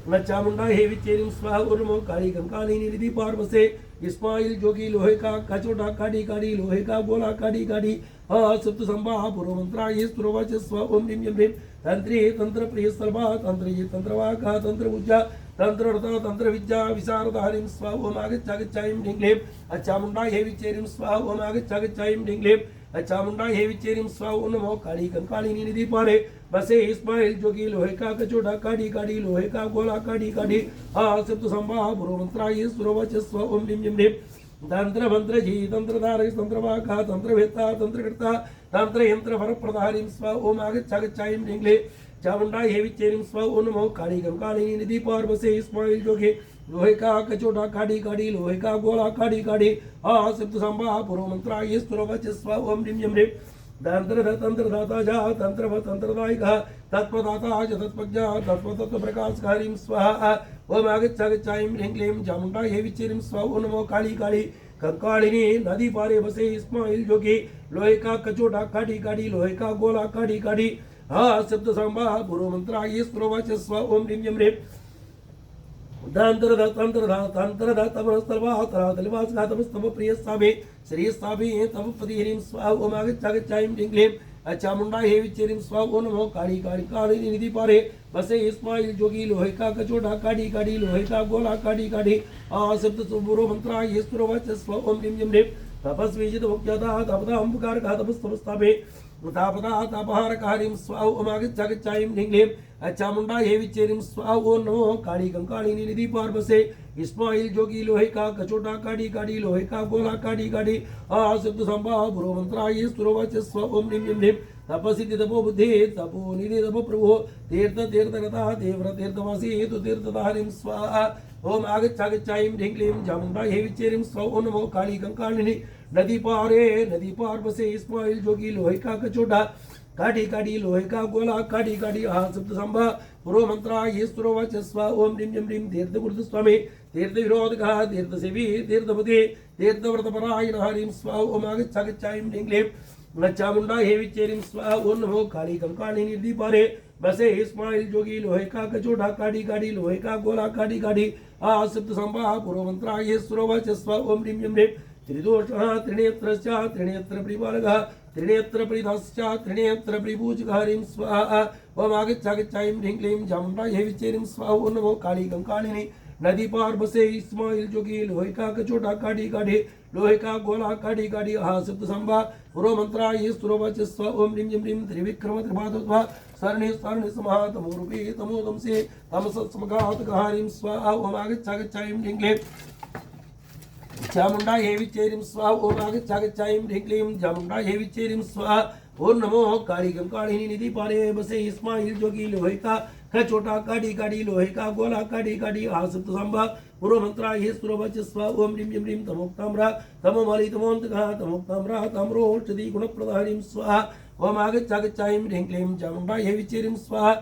न चामुंडा हे विचेरिम स्वाहा ओम नमो काली कंकालिनी निधि पार बसे इस्माइल जोगी लोहे का कचोटा काटी काटी लोहे का गोला काटी काटी सप्त संभा पूर्व मंत्रा ये स्व ओम ह्रीं जम ह्रीं तंत्री तंत्र प्रिय सर्वा तंत्र ये तंत्रवाका तंत्र उज्जा तंत्र रता तंत्र विद्या विशारद हरिं स्वाहा ओम आगच्छागच्छायं ह्रीं क्लीं चामुंडा हे विचेरिम स्वाहा ओम आगच्छागच्छायं ह्रीं क्लीं चामुंडा हे विचेरिम स्वाहा ओम नमो काली कंकालिनी निधि पारे बसे इस्माइल जोगी लोहे का कचोटा काटी काटी लोहे का गोला काटी काटी सप्त संभा पूर्व मंत्रा ये स्व ओम ह्रीं जम ह्रीं तंत्र मंत्र जी तंत्र धारक तंत्र वाका तंत्र वेत्ता तंत्र कर्ता तंत्र यंत्र वर प्रधारिं स्वाहा ओम आगच्छागच्छायं ह्रीं क्लीं चामुंडा हे विचेरिम स्वाहा ओम नमो काली कंकालिनी निधि पार बसे इस्माइल जोगी लोहे का कचोटा काटी काटी लोहे का गोला काटी काटी सप्त संभा पूर्व मंत्रा ये स्व ओम ह्रीं जम ह्रीं तंत्र दाता जा तंत्र तंत्रदायिका तत्पदाता च तत्पज्ञा तत्व प्रकाशकारिं स्वाहा ओम आगच्छागच्छायं ह्रीं क्लीं चामुंडा हे विचेरिं स्वाहा ओम नमो काली काली कंकालिनी नदी पारे बसे इस्माइल जोगी लोहे का कचोटा काटी काटी लोहे का गोला काटी काटी सप्त संभा पूर्व मंत्रा ये स्व ओम ह्रीं जम ह्रीं तंत्र तमस्तलवास तम प्रिय स्वामी श्री स्वामी तम पति ह्रीं स्वाहा ओम आगच्छागच्छायं ह्रीं क्लीं चामुंडा हे विचेरिं स्वाहा ओम नमो काली कालिनी निधि पारे बसे इस्माइल जोगी लोहे का कचोटा काटी काटी लोहे का गोला काटी काटी सप्त पूर्व मंत्रा ये स्व ओम ह्रीं जम ह्रीं तपस्वी जित मुख्यता तपदा अंबकार का तपस्तमस्तापे तापदा तापहार कारिं स्वाहा ओम आगच्छागच्छायं ह्रीं क्लीं चामुंडा हे विचेरिं स्वाहा ओम नमो काली कंकालिनी निधि पार बसे इस्माइल जोगी लोहे का कचोटा काटी काटी लोहे का गोला काटी काटी सप्त संभा पूर्व मंत्रा ये स्व ओम ह्रीं जम ह्रीं तपसिद्धि तपो बुद्धि तपो निधि तपो प्रभो तीर्थ तीर्थगता देव्र तीर्थवासी हेतु तीर्थधारिं स्वाहा ओम आगच्छागच्छायं ह्रीं क्लीं चामुंडा हे विचेरिं स्वाहा ओम नमो काली कंकालिनी नदी पार बसे इस्माइल जोगी लोहे का कचोटा काटी काटी लोहे का गोला काटी काटी सप्त संभा पूर्व मंत्रा ये स्व ओम ह्रीं जम ह्रीं तीर्थ गुरुद स्वामी तीर्थ विरोध का तीर्थ सेवी तीर्थपति तीर्थव्रत परायण हरिं स्वाहा ओम आगच्छागच्छायं ह्रीं क्लीं चामुंडा हे विचेरिं स्वाहा ओम नमो काली कंकालिनी निधि पारे बसे इस्माइल जोगी लोहे का कचोटा काटी काटी लोहे का गोला काटी काटी सप्त संभा पूर्व मंत्रा ये स्व ओम ह्रीं जम ह्रीं त्रिदोषः त्रिनेत्रश्च त्रिनेत्र परिपालकः त्रिनेत्र परिधाश्च त्रिनेत्र परिपूजकहरिं स्वाहा ओम आगच्छागच्छायं ह्रीं क्लीं चामुंडा हे विचेरिं स्वाहा ओम नमो काली कंकालिनी नदी पार बसे इस्माइल जोगी लोहे का कचोटा काटी काटी लोहे का गोला काटी काटी सप्त संभा पूर्व मंत्रा ये स्व ओम ह्रीं जम ह्रीं त्रिविक्रम त्रिपादोत्वा सरणी समहा तमोरूपी तमोदंसे तमसमगातकहरिं स्वाहा ओम आगच्छागच्छायं ह्रीं क्लीं चामुंडा हे विचेरिं स्वाहा ओम आगच्छागच्छायं ह्रीं क्लीं चामुंडा हे विचेरिं स्वाहा ओम नमो काली कंकालिनी निधि पारे बसे इस्माइल जोगी लोहे का कचोटा काटी काटी लोहे का गोला काटी काटी सप्त संभा पूर्व मंत्रा ये स्व ओम ह्रीं जम ह्रीं तमोक्ताम्रा तमोमलि तमोन्तकः तमोक्ताम्रा तम्रोषधि गुणप्रदाहरिं स्वाहा ओम आगच्छागच्छायं ह्रीं क्लीं चामुंडा हे विचेरिं स्वाहा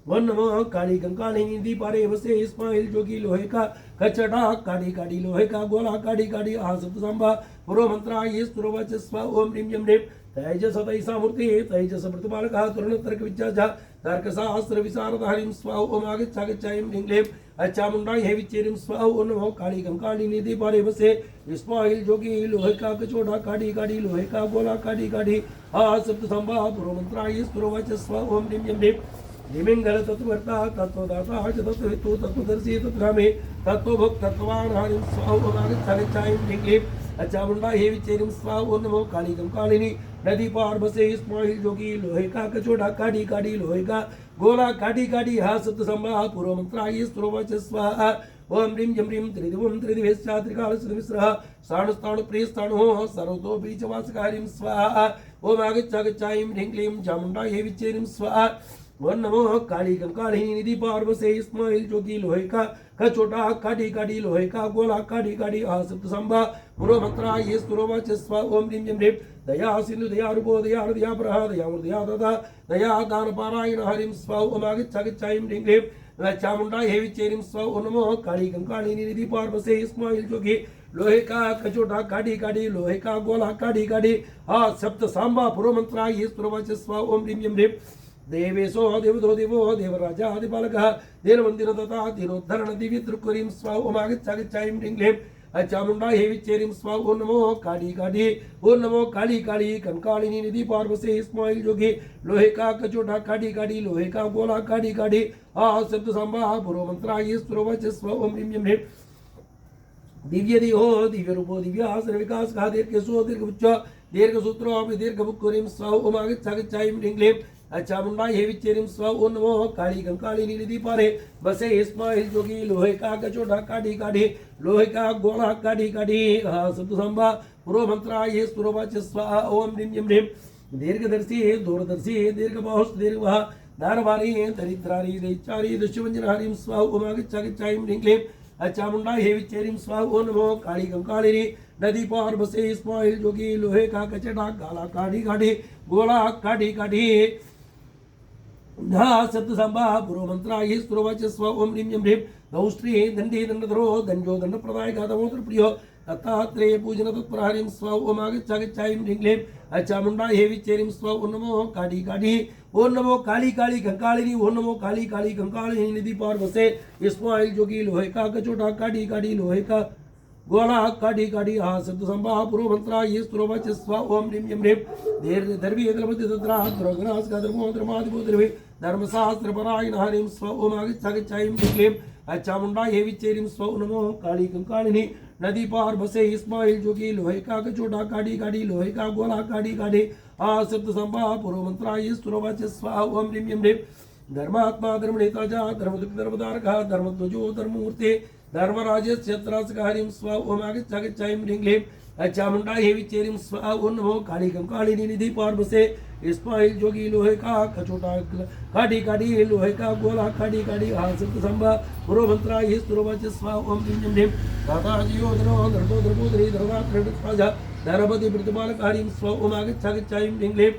ओम नमो काली कंकालिनी निधि पारे बसे इस्माइल जोगी लोहे का कचटा काटी काटी लोहे का गोला काटी काटी सप्त संभा पूर्व मंत्रा ये स्व ओम ह्रीं जम ह्रीं तेजस तैसा मूर्ति तेजस प्रतिपालकः तुरण तर्क विद्या तर्कशास्त्र विशारद हरिं स्वाहा ओम आगच्छागच्छायं ह्रीं क्लीं चामुंडा हे विचेरिं स्वाहा ओम नमो काली कंकालिनी निधि पारे बसे इस्माइल जोगी लोहे का कचोटा काटी काटी लोहे का गोला काटी काटी सप्त संभा पूर्व मंत्रा ये स्व ओम ह्रीं जम ह्रीं दिमिंगल तत्वर्ता तत्वदाता च तत्ववित्तु तत्वदर्शी तत्कामे तत्वभुक् तत्वान् हरिं स्वाहागच्छागच्छायं ह्रीं अचामुंडा हे विचेरिं स्वाहा ओम नमो काली कंकालिनी नदी पार बसे इस्माइल जोगी लोहे का कचोड़ा काढ़ी काढ़ी लोहे का गोला काढ़ी काढ़ी हा सप्त संभा पूर्व मंत्राय स्त्रोवच स्वाहा ओम ह्रीं जम ह्रीं त्रिदिवं त्रिदिवेश्चात्रिकाल सुमिश्रः स्थाणु प्रियस्थाणु सर्वतो बीजवासकारिं स्वाहा ओम आगच्छागच्छायं ह्रीं क्लीं चामुंडा हे विचेरिं स्वाहा ओम नमो काली कंकालिनी निधि पार्व से इस्माइल जोगी लोहे का कचोटा काढ़ी काढ़ी लोहे का गोला काढ़ी काढ़ी आ सप्त संभा पूर्व मंत्रा ये स्तुरोवच स्वा ओम ह्रीं जम ह्रीं दया सिंधु दया रूपो दया दया प्रहा दया दया तथा दया दान पारायण हरिं स्वा ओम आगच्छागच्छायं ह्रीं क्लीं चामुंडा हे विचेरिं स्वा ओम नमो काली कंकालिनी निधि पार्व से इस्माइल जोगी लोहे का कचोटा काढ़ी काढ़ी लोहे का गोला काढ़ी काढ़ी आ सप्त सांबा पूर्व मंत्रा ये स्तुरोवच स्वा ओम ह्रीं जम ह्रीं देवेशो देवदो देवो देवराजा आदिपालकः देवमन्दिर तथा दीनोद्धरण दिव्य त्रिपुरीं स्वा ओम आगच्छागच्छायं ह्रीं क्लीं चामुंडा हे विचेरिं स्वा ओम नमो काली काढ़ी ओम नमो काली काली कंकालिनी निधि पार्व से इस्माइल जोगी लोहे का कचोटा काढ़ी काढ़ी लोहे का गोला काढ़ी काढ़ी आ सप्त सांबा पूर्व मंत्रा ये स्तुरोवच स्वा ओम ह्रीं जम ह्रीं दिव्य दिहो दिव्य रूपो दिव्य आसन विकास का दीर्घसो दीर्घ उच्च दीर्घ सूत्रो दीर्घ बुक्कुरीं स्वा ओम आगच्छागच्छायं ह्रीं क्लीं चामुंडा हे विचेरिं स्वा ओम नमो काली कंकालिनी निधि पारे बसे इस्माइल जोगी लोहे का कचोटा काढ़ी काढ़ी लोहे का गोला काढ़ी काढ़ी सप्त संभा पूर्व मंत्रा ये स्तुरोवच स्वाहा ओम ह्रीं जम ह्रीं दीर्घदर्शी दूरदर्शी दीर्घबाहुष दीर्घवाह दारवारी दरिद्रारी दैचारी दुष्यवंजन हरिं स्वाहा ओम आगच्छागच्छायं ह्रीं क्लीं चामुंडा हे विचेरिं स्वाहा ओम नमो काली कंकालिनी नदी पार बसे इस्माइल जोगी लोहे का कचटा गाला काढ़ी काढ़ी गोला काढ़ी काढ़ी सप्त संभा पूर्व मंत्रा ये स्तुरोवच स्वा ओम ह्रीं जम ह्रीं दौष्ट्री दंडी दंडधरो दंडो दंड प्रदाय गादमोत्र प्रियो दत्तात्रेय पूजन तत्पर हरिं स्वा ओम आगच्छागच्छायं ह्रीं क्लीं चामुंडा हे विचेरिं स्वा ओम नमो काढ़ी काढ़ी ओम नमो काली काली कंकालिनी ओम नमो काली काली कंकालिनी निधि पार बसे इस्माइल जोगी लोहे का कचोटा काढ़ी काढ़ी लोहे का गोला काढ़ी काढ़ी हा सप्त संभा पूर्व मंत्रा ये स्तुरोवच स्वा ओम ह्रीं जम ह्रीं दीर्घ दर्वी द्रवति तत्रा द्रगणास का धर्मो धर्मादिभूत द्रवे धर्मशास्त्र परायण हरिं स्वा ओम आगच्छागच्छायं ह्रीं क्लीं चामुंडा हे विचेरिं स्वा ओम नमो काली कंकालिनी नदी पार बसे इस्माइल जोगी लोहे का कचोटा काढ़ी काढ़ी लोहे का गोला काढ़ी काढ़ी आ सप्त संभा पूर्व मंत्रा ये स्तुरोवच स्वा ओम ह्रीं जम ह्रीं धर्मात्मा धर्मनेता जा धर्मदुख धर्मधारकः धर्मध्वजो धर्ममूर्ते धर्मराजस्य हरिं स्वा ओम आगच्छागच्छायं ह्रीं क्लीं चामुंडा हे विचेरिं स्वा ओम नमो काली कंकालिनी निधि पार बसे इस्माइल जोगी लोहे का कचोटा काढ़ी काढ़ी लोहे का गोला काढ़ी काढ़ी हा सप्त संभा पूर्व मंत्रा ये स्तुरोवच स्वा ओम ह्रीं जम ह्रीं दाता जीवो धनो धर्मो धर्मोदरी धर्मात्मराजा धर्मपति प्रतिपालक हरिं स्वा ओम आगच्छागच्छायं ह्रीं क्लीं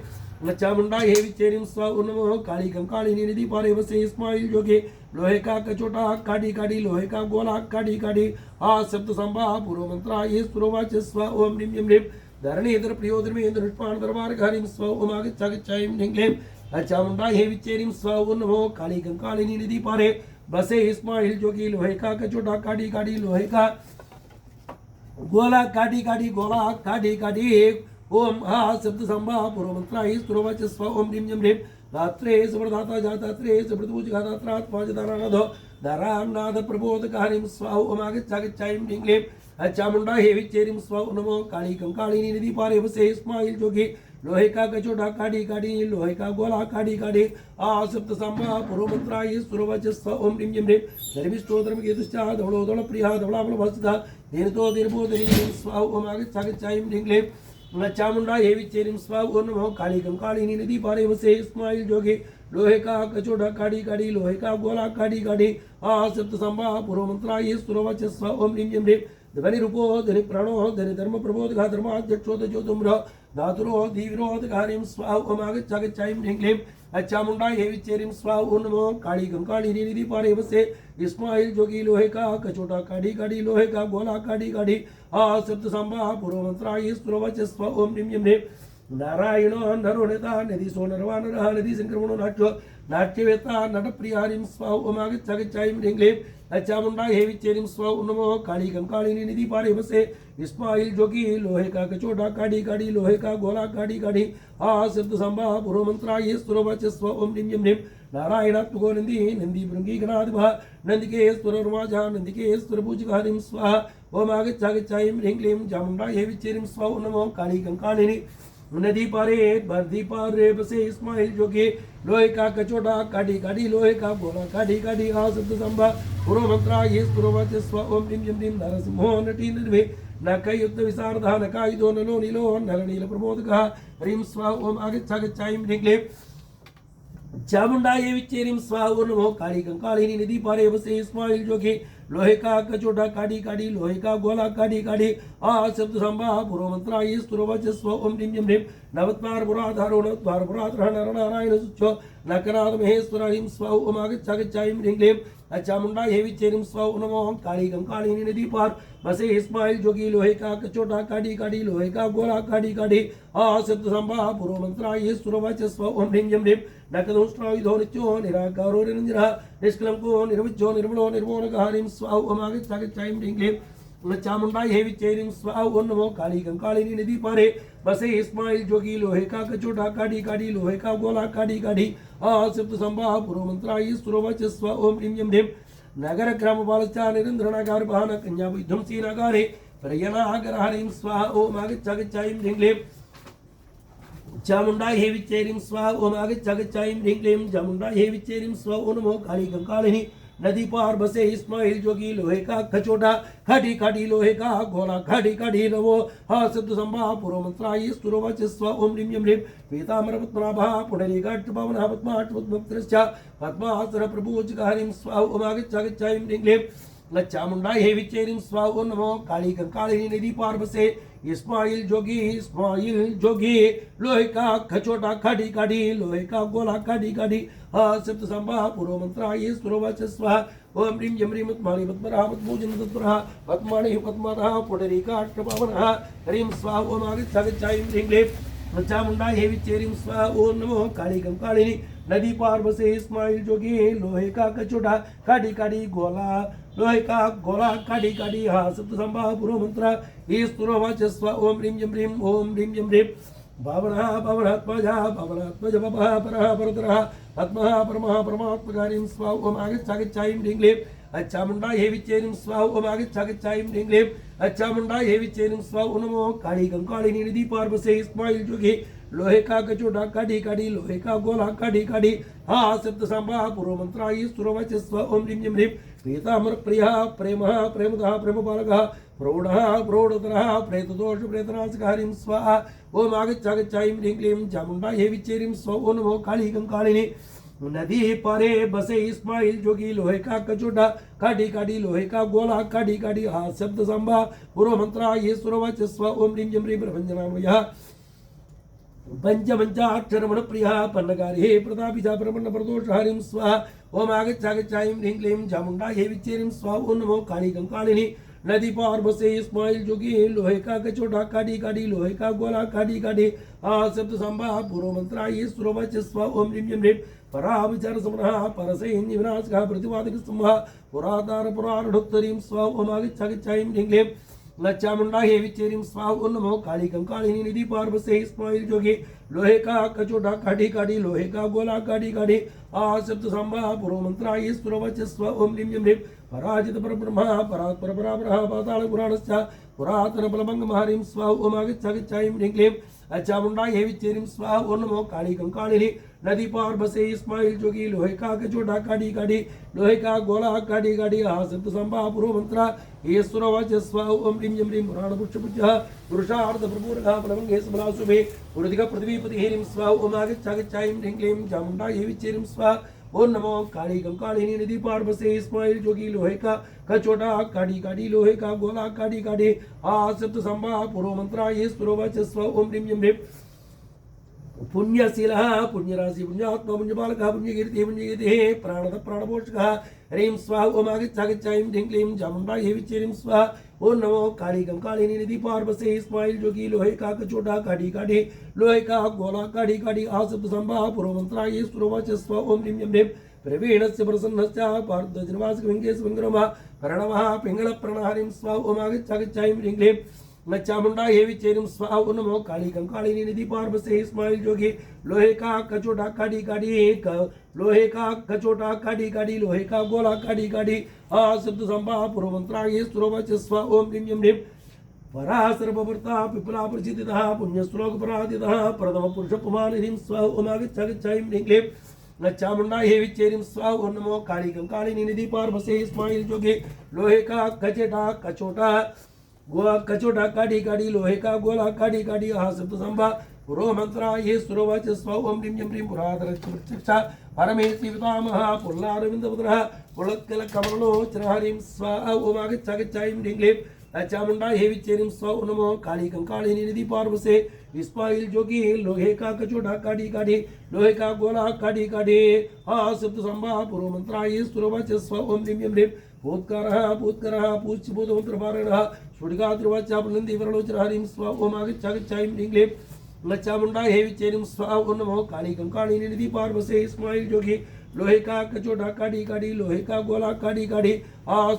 चामुंडा हे विचेरिं स्वा ओम नमो काली कंकालिनी निधि पारे बसे इस्माइल जोगी लोहे का कचोटा काढ़ी काढ़ी लोहे का गोला काढ़ी काढ़ी आ सप्त संभा पूर्व मंत्रा ये स्तुरोवच स्वा ओम ह्रीं जम ह्रीं धरणीधर प्रियोधर्मेन्द्र निष्पाण दरबार हरिं स्वा ओम आगच्छागच्छायं ह्रीं क्लीं चामुंडा हे विचेरिं स्वा ओम नमो काली कंकालिनी निधि पारे बसे इस्माइल जोगी लोहे का कचोटा काढ़ी काढ़ी लोहे का गोला काढ़ी काढ़ी गोला काढ़ी काढ़ी ओम हा सप्त संभा पूर्व मंत्रा ये स्तुरोवच स्वा ओम ह्रीं जम ह्रीं रात्रे सुप्रदाता जातात्रे सुप्रतूज गातात्रात् पांचदानानाधो दारानाथ प्रबोधक हरिं स्वा ओम आगच्छागच्छायं ह्रीं क्लीं चामुंडा हे विचेरिं स्वा ओम नमो काली कंकालिनी निधि पारे बसे इस्माइल जोगी लोहे का कचोटा काढ़ी काढ़ी लोहे का गोला काढ़ी काढ़ी आ सप्त संभा पूर्व मंत्रा ये स्तुरोवच स्वा ओम ह्रीं जम ह्रीं धर्मिष्ठो धर्मकेतुश्च धवलो धवलप्रियः धवलाफलभस्तितः दीनतो दीनबोधरी स्वा ओम आगच्छागच्छायं ह्रीं क्लीं चामुंडा हे विचेरिं स्वा ओम नमो काली कंकालिनी निधि पारे बसे इस्माइल जोगी लोहे का कचोटा काढ़ी काढ़ी लोहे का गोला काढ़ी काढ़ी आ सप्त संभा पूर्व मंत्रा ये स्तुरोवच स्वा ओम ह्रीं जम ह्रीं ध्वनि रूपो ध्वनि प्राणो ध्वनि धर्म प्रबोधकः धर्माध्यक्षोद ज्योतिम्रो धातुरो धीविरोधकः हरिं स्वा ओम आगच्छागच्छायं ह्रीं क्लीं चामुंडा हे विचेरिं स्वा ओम नमो काली कंकालिनी निधि पारे बसे इस्माइल जोगी लोहे का कचोटा काढ़ी काढ़ी लोहे का गोला काढ़ी काढ़ी आ सप्त संभा पूर्व मंत्रा ये स्तुरोवच स्वा ओम ह्रीं जम ह्रीं नारायणो नरो नेता निधि सो नरवा नरः निधि संक्रमणो नाट्यो नाट्यवेत्ता नटप्रिया ह्रीं स्वाहा ओम आगच्छागच्छायं ह्रीं क्लीं चामुंडा हे विच्चेरीं स्वाहा ओम नमो काली कंकालिनी निधि पारे बसे इस्माइल जोगी लोहे का कचोटा काढ़ी काढ़ी लोहे का गोला काढ़ी काढ़ी आ सिद्ध संभा पुरो मंत्रा ये स्तुरवच स्व ओम ह्रीं ह्रीं नारायणात्मको नंदी नंदी भृंगी गणाधिपः नंदिकेश्वर उर्वाजा नंदिकेश्वर पूजक ह्रीं स्वाहा ओम आगच्छागच्छायं ह्रीं क्लीं चामुंडा हे विच्चेरीं स्वाहा ओम नमो काली कंकालिनी नदी पारे बर्दी पारे बसे इस्माइल जोगी लोहे का कचोटा काढ़ी काढ़ी लोहे का गोला काढ़ी काढ़ी आ सिद्ध संभा पुरो मंत्रा ये स्तुरवच स्व ओम ह्रीं ह्रीं नरसिंहो नटी निर्भे नकयुद्ध विशारदा नकायुधो नलो नीलो नल नील प्रमोदकः ह्रीं स्वाहा ओम आगच्छागच्छायं ह्रीं क्लीं चामुंडा ये विच्चेरीं स्वाहा ओम नमो काली कंकालिनी निधि पारे बसे इस्माइल जोगी लोहे का कचोटा काढ़ी काढ़ी लोहे का गोला काढ़ी काढ़ी आ शब्द संभा पुरो मंत्रा ये स्तुरवच स्व ओम ह्रीं ह्रीं नवत्वार पुराधारो नवत्वार पुराधर नर नारायण सुच्छ नकनाद महेश्वर ह्रीं स्वाहा ओम आगच्छागच्छायं ह्रीं क्लीं चामुंडा हे विच्चेरीं स्वाहा ओम नमो काली कंकालिनी निधि पार बसे इस्माइल जोगी लोहे का कचोटा काढ़ी काढ़ी लोहे का गोला काढ़ी काढ़ी आ शब्द संभा पुरो मंत्रा ये स्तुरवच स्व ओम ह्रीं ह्रीं नकदंष्ट्रायुधो नित्यो निराकारो निरंजनः निष्कलंको निर्विज्यो निर्मलो निर्मोहनकः ह्रीं स्वाहा ओम आगच्छागच्छायं ह्रीं क्लीं चामुंडा हे विच्चेरीं स्वाहा ओम नमो काली कंकालिनी निधि पारे बसे इस्माइल जोगी लोहे का कचोटा काढ़ी काढ़ी लोहे का गोला काढ़ी काढ़ी आ सिद्ध संभा पुरो मंत्रा ये स्तुरवच स्व ओम ह्रीं ह्रीं नगर ग्राम बालचा निरंद्रनागार बहान कन्या विध्वंसी नगारे प्रयनागर ह्रीं स्वाहा ओम आगच्छागच्छायं ह्रीं क्लीं चामुंडा हे विच्चेरीं स्वाहा ओम आगच्छागच्छायं ह्रीं क्लीं चामुंडा हे विच्चेरीं स्वाहा ओम नमो काली कंकालिनी नदी पार बसे इस्माइल जोगी लोहे का कचोटा खाटी खाटी लोहे का गोला खाटी खाटी नवो हा सिद्ध संभा पुरो मंत्रा ये स्तुरवच स्व ओम ह्रीं ह्रीं पीताम्बर पद्मनाभः पुंडरीकाक्ष पवनः पद्माक्ष पद्मपुत्रश्च पद्मासर प्रपूजकः ह्रीं स्वाहा ओम आगच्छागच्छायं ह्रीं क्लीं चामुंडा हे विच्चेरीं स्वाहा ओम नमो काली कंकालिनी निधि पार बसे इस्माइल जोगी लोहे का कचोटा काढ़ी काढ़ी लोहे का गोला काढ़ी काढ़ी हा सप्त संभा पुरो मंत्रा ये स्तुरवच स्वाहा ओम ह्रीं ह्रीं पद्मानि पद्मरः पद्मोजन तत्परः पद्मानि पद्मरः पुंडरीकाक्ष पवनः ह्रीं स्वाहा ओम आगच्छागच्छायं ह्रीं क्लीं चामुंडा हे विच्चेरीं स्वाहा ओम नमो काली कंकालिनी नदी पार बसे इस्माइल जोगी लोहे का कचोटा काढ़ी काढ़ी गोला लोहे का गोला काढ़ी काढ़ी हा सप्त संभा पुरो मंत्रा ये स्तुरवच स्वाहा ओम ह्रीं ह्रीं ओम ह्रीं ह्रीं भावनः भावनात्मजः भावनात्मज भवः परः परतरः पद्मः परमः परमात्मकः ह्रीं स्वाहा ओम आगच्छागच्छायं ह्रीं क्लीं चामुंडा हे विच्चेरीं स्वाहा ओम आगच्छागच्छायं ह्रीं क्लीं चामुंडा हे विच्चेरीं स्वाहा ओम नमो काली कंकालिनी निधि पार बसे इस्माइल जोगी लोहे का कचोटा काढ़ी काढ़ी लोहे का गोला काढ़ी काढ़ी हा सप्त संभा पुरो मंत्रा ये स्तुरवच स्वाहा ओम ह्रीं ह्रीं पीताम्बर प्रियः प्रेमः प्रेमदः प्रेमपालकः प्रौढः प्रौढतरः प्रेतदोष प्रेतनाशकः ह्रीं स्वाहा ओम आगच्छागच्छायं ह्रीं क्लीं चामुंडा हे विच्चेरीं स्वाहा ओम नमो काली कंकालिनी नदी पारे बसे इस्माइल जोगी लोहे का कचोटा काढ़ी काढ़ी लोहे का गोला काढ़ी काढ़ी हा शब्द संभा पुरो मंत्रा ये स्तुरवच स्वाहा ओम ह्रीं ह्रीं प्रभंजनामयः पंचमंचाक्षरमण प्रियः पन्नगारे प्रतापी च प्रपन्न प्रदोष ह्रीं स्वाहा ओम आगच्छागच्छायं ह्रीं क्लीं चामुंडा हे विच्चेरीं स्वाहा ओम नमो काली कंकालिनी नदी पार बसे इस्माइल जोगी लोहे का कचोटा काढ़ी काढ़ी लोहे का गोला काढ़ी काढ़ी आ शब्द संभा पुरो मंत्रा ये स्तुरवच स्वाहा ओम ह्रीं ह्रीं पराविचार समनः परसैन्य विनाशकः प्रतिवादक स्तंभः पुरातार पुराणोत्तरीं स्वाहा ओम आगच्छागच्छायं ह्रीं क्लीं चामुंडा हे विच्चेरीं स्वाहा ओम नमो काली कंकालिनी निधि पार बसे इस्माइल जोगी लोहे का कचोटा काढ़ी काढ़ी लोहे का गोला काढ़ी काढ़ी आ शब्द संभा पुरो मंत्रा ये स्तुरवच स्वाहा ओम ह्रीं ह्रीं पराजित परब्रह्म परात्पर परापरः पाताल पुराणश्च पुरातन बलभंगमः ह्रीं स्वाहा ओम आगच्छागच्छायं ह्रीं क्लीं चामुंडा हे विच्चेरीं स्वाहा ओम नमो काली कंकालिनी नदी पार बसे इस्माइल जोगी लोहे का कचोटा काढ़ी काढ़ी लोहे का गोला काढ़ी काढ़ी हा सप्त संभा पुरो मंत्रा ये स्तुरवच स्वाहा ओम ह्रीं ह्रीं पुराण पुष्पपूज्यः पुरुषार्थ प्रपूरकः बलभंगे सबलाशुभे पुरुधिक पृथ्वीपति ह्रीं स्वाहा ओम आगच्छागच्छायं ह्रीं क्लीं चामुंडा हे विच्चेरीं स्वाहा ओम नमो काली कंकालिनी निधि पार बसे इस्माइल जोगी लोहे का कचोटा काढ़ी काढ़ी लोहे का गोला काढ़ी काढ़ी हा सप्त संभा पुरो मंत्रा ये स्तुरवच स्वाहा ओम ह्रीं ह्रीं पुण्यशीलः पुण्यराशि पुण्यात्मा पुण्यपालकः पुण्यकीर्तिः पुण्यकीर्तिः प्राणद प्राणपोषकः ह्रीं स्वाहा ओम आगच्छागच्छाईं ह्रीं क्लीं चामुंडायै विच्चे ह्रीं स्वाहा ओम नमो काली कंकालिनी निधि पार्वसे इस्माइल जोगी लोहे का कचोटा काढ़ी काढ़ी लोहे का गोला काढ़ी काढ़ी आसप्त संभा पूर्व मंत्राय सुरवाच स्व ओम ह्रीं ह्रीं प्रवीणस्य प्रसन्नस्य पार्थजनवास विंगेश विंग्रमा प्रणवः पिंगल प्रणहरिं स्वाहा ओम आगच्छागच्छाईं ह्रीं क्लीं चामुंडा ये विचेरिम स्वाहा ओम नमो काली कंकालिनी निधि पार्वसे इस्माइल जोगी लोहे का कचोटा काढ़ी काढ़ी लोहे का कचोटा काढ़ी काढ़ी लोहे का गोला काढ़ी काढ़ी शब्द संभा पूर्व मंत्राय सुरवच स्व ओम ह्रीं ह्रीं परा सर्ववर्ता पिपला प्रचितितः पुण्य श्लोक परादितः प्रथम पुरुष कुमार ह्रीं स्व ओम आगच्छागच्छाईं ह्रीं क्लीं चामुंडा ये विचेरिम स्वाहा ओम नमो काली कंकालिनी निधि पार्वसे इस्माइल जोगी लोहे का कचटा कचोटा गोला कचोटा काढ़ी काढ़ी लोहे का गोला काढ़ी काढ़ी शब्द संभा पूर्व मंत्रा ये सुरवच स्व ओम ह्रीं ह्रीं पुराधर प्रत्यक्षा परमेश्वरी पितामह पुल्लारविंदपुत्रः पुलत्कल कमलोचन ह्रीं स्वाहा ओम आगच्छागच्छाईं ह्रीं क्लीं चामुंडा ये विचेरिं स्व नमो काली कंकालिनी निधि पार्वसे इस्माइल जोगी लोहे का कचोटा काढ़ी काढ़ी लोहे का गोला काढ़ी काढ़ी शब्द संभा पूर्व मंत्रा ये सुरवच स्व ओम ह्रीं ह्रीं भूतकरः पूज्यभूतमन्त्रपारणः स्फुटिकात्रिवाच्या पुनन्दिवरणोचरः ह्रीं स्वाहा ओम आगच्छागच्छाईं ह्रीं क्लीं चामुंडा हे विचेरिं स्वाहा ओम नमो काली कंकालिनी निधि पार्वसे इस्माइल जोगी लोहे का कचोटा काढ़ी काढ़ी लोहे का गोला काढ़ी काढ़ी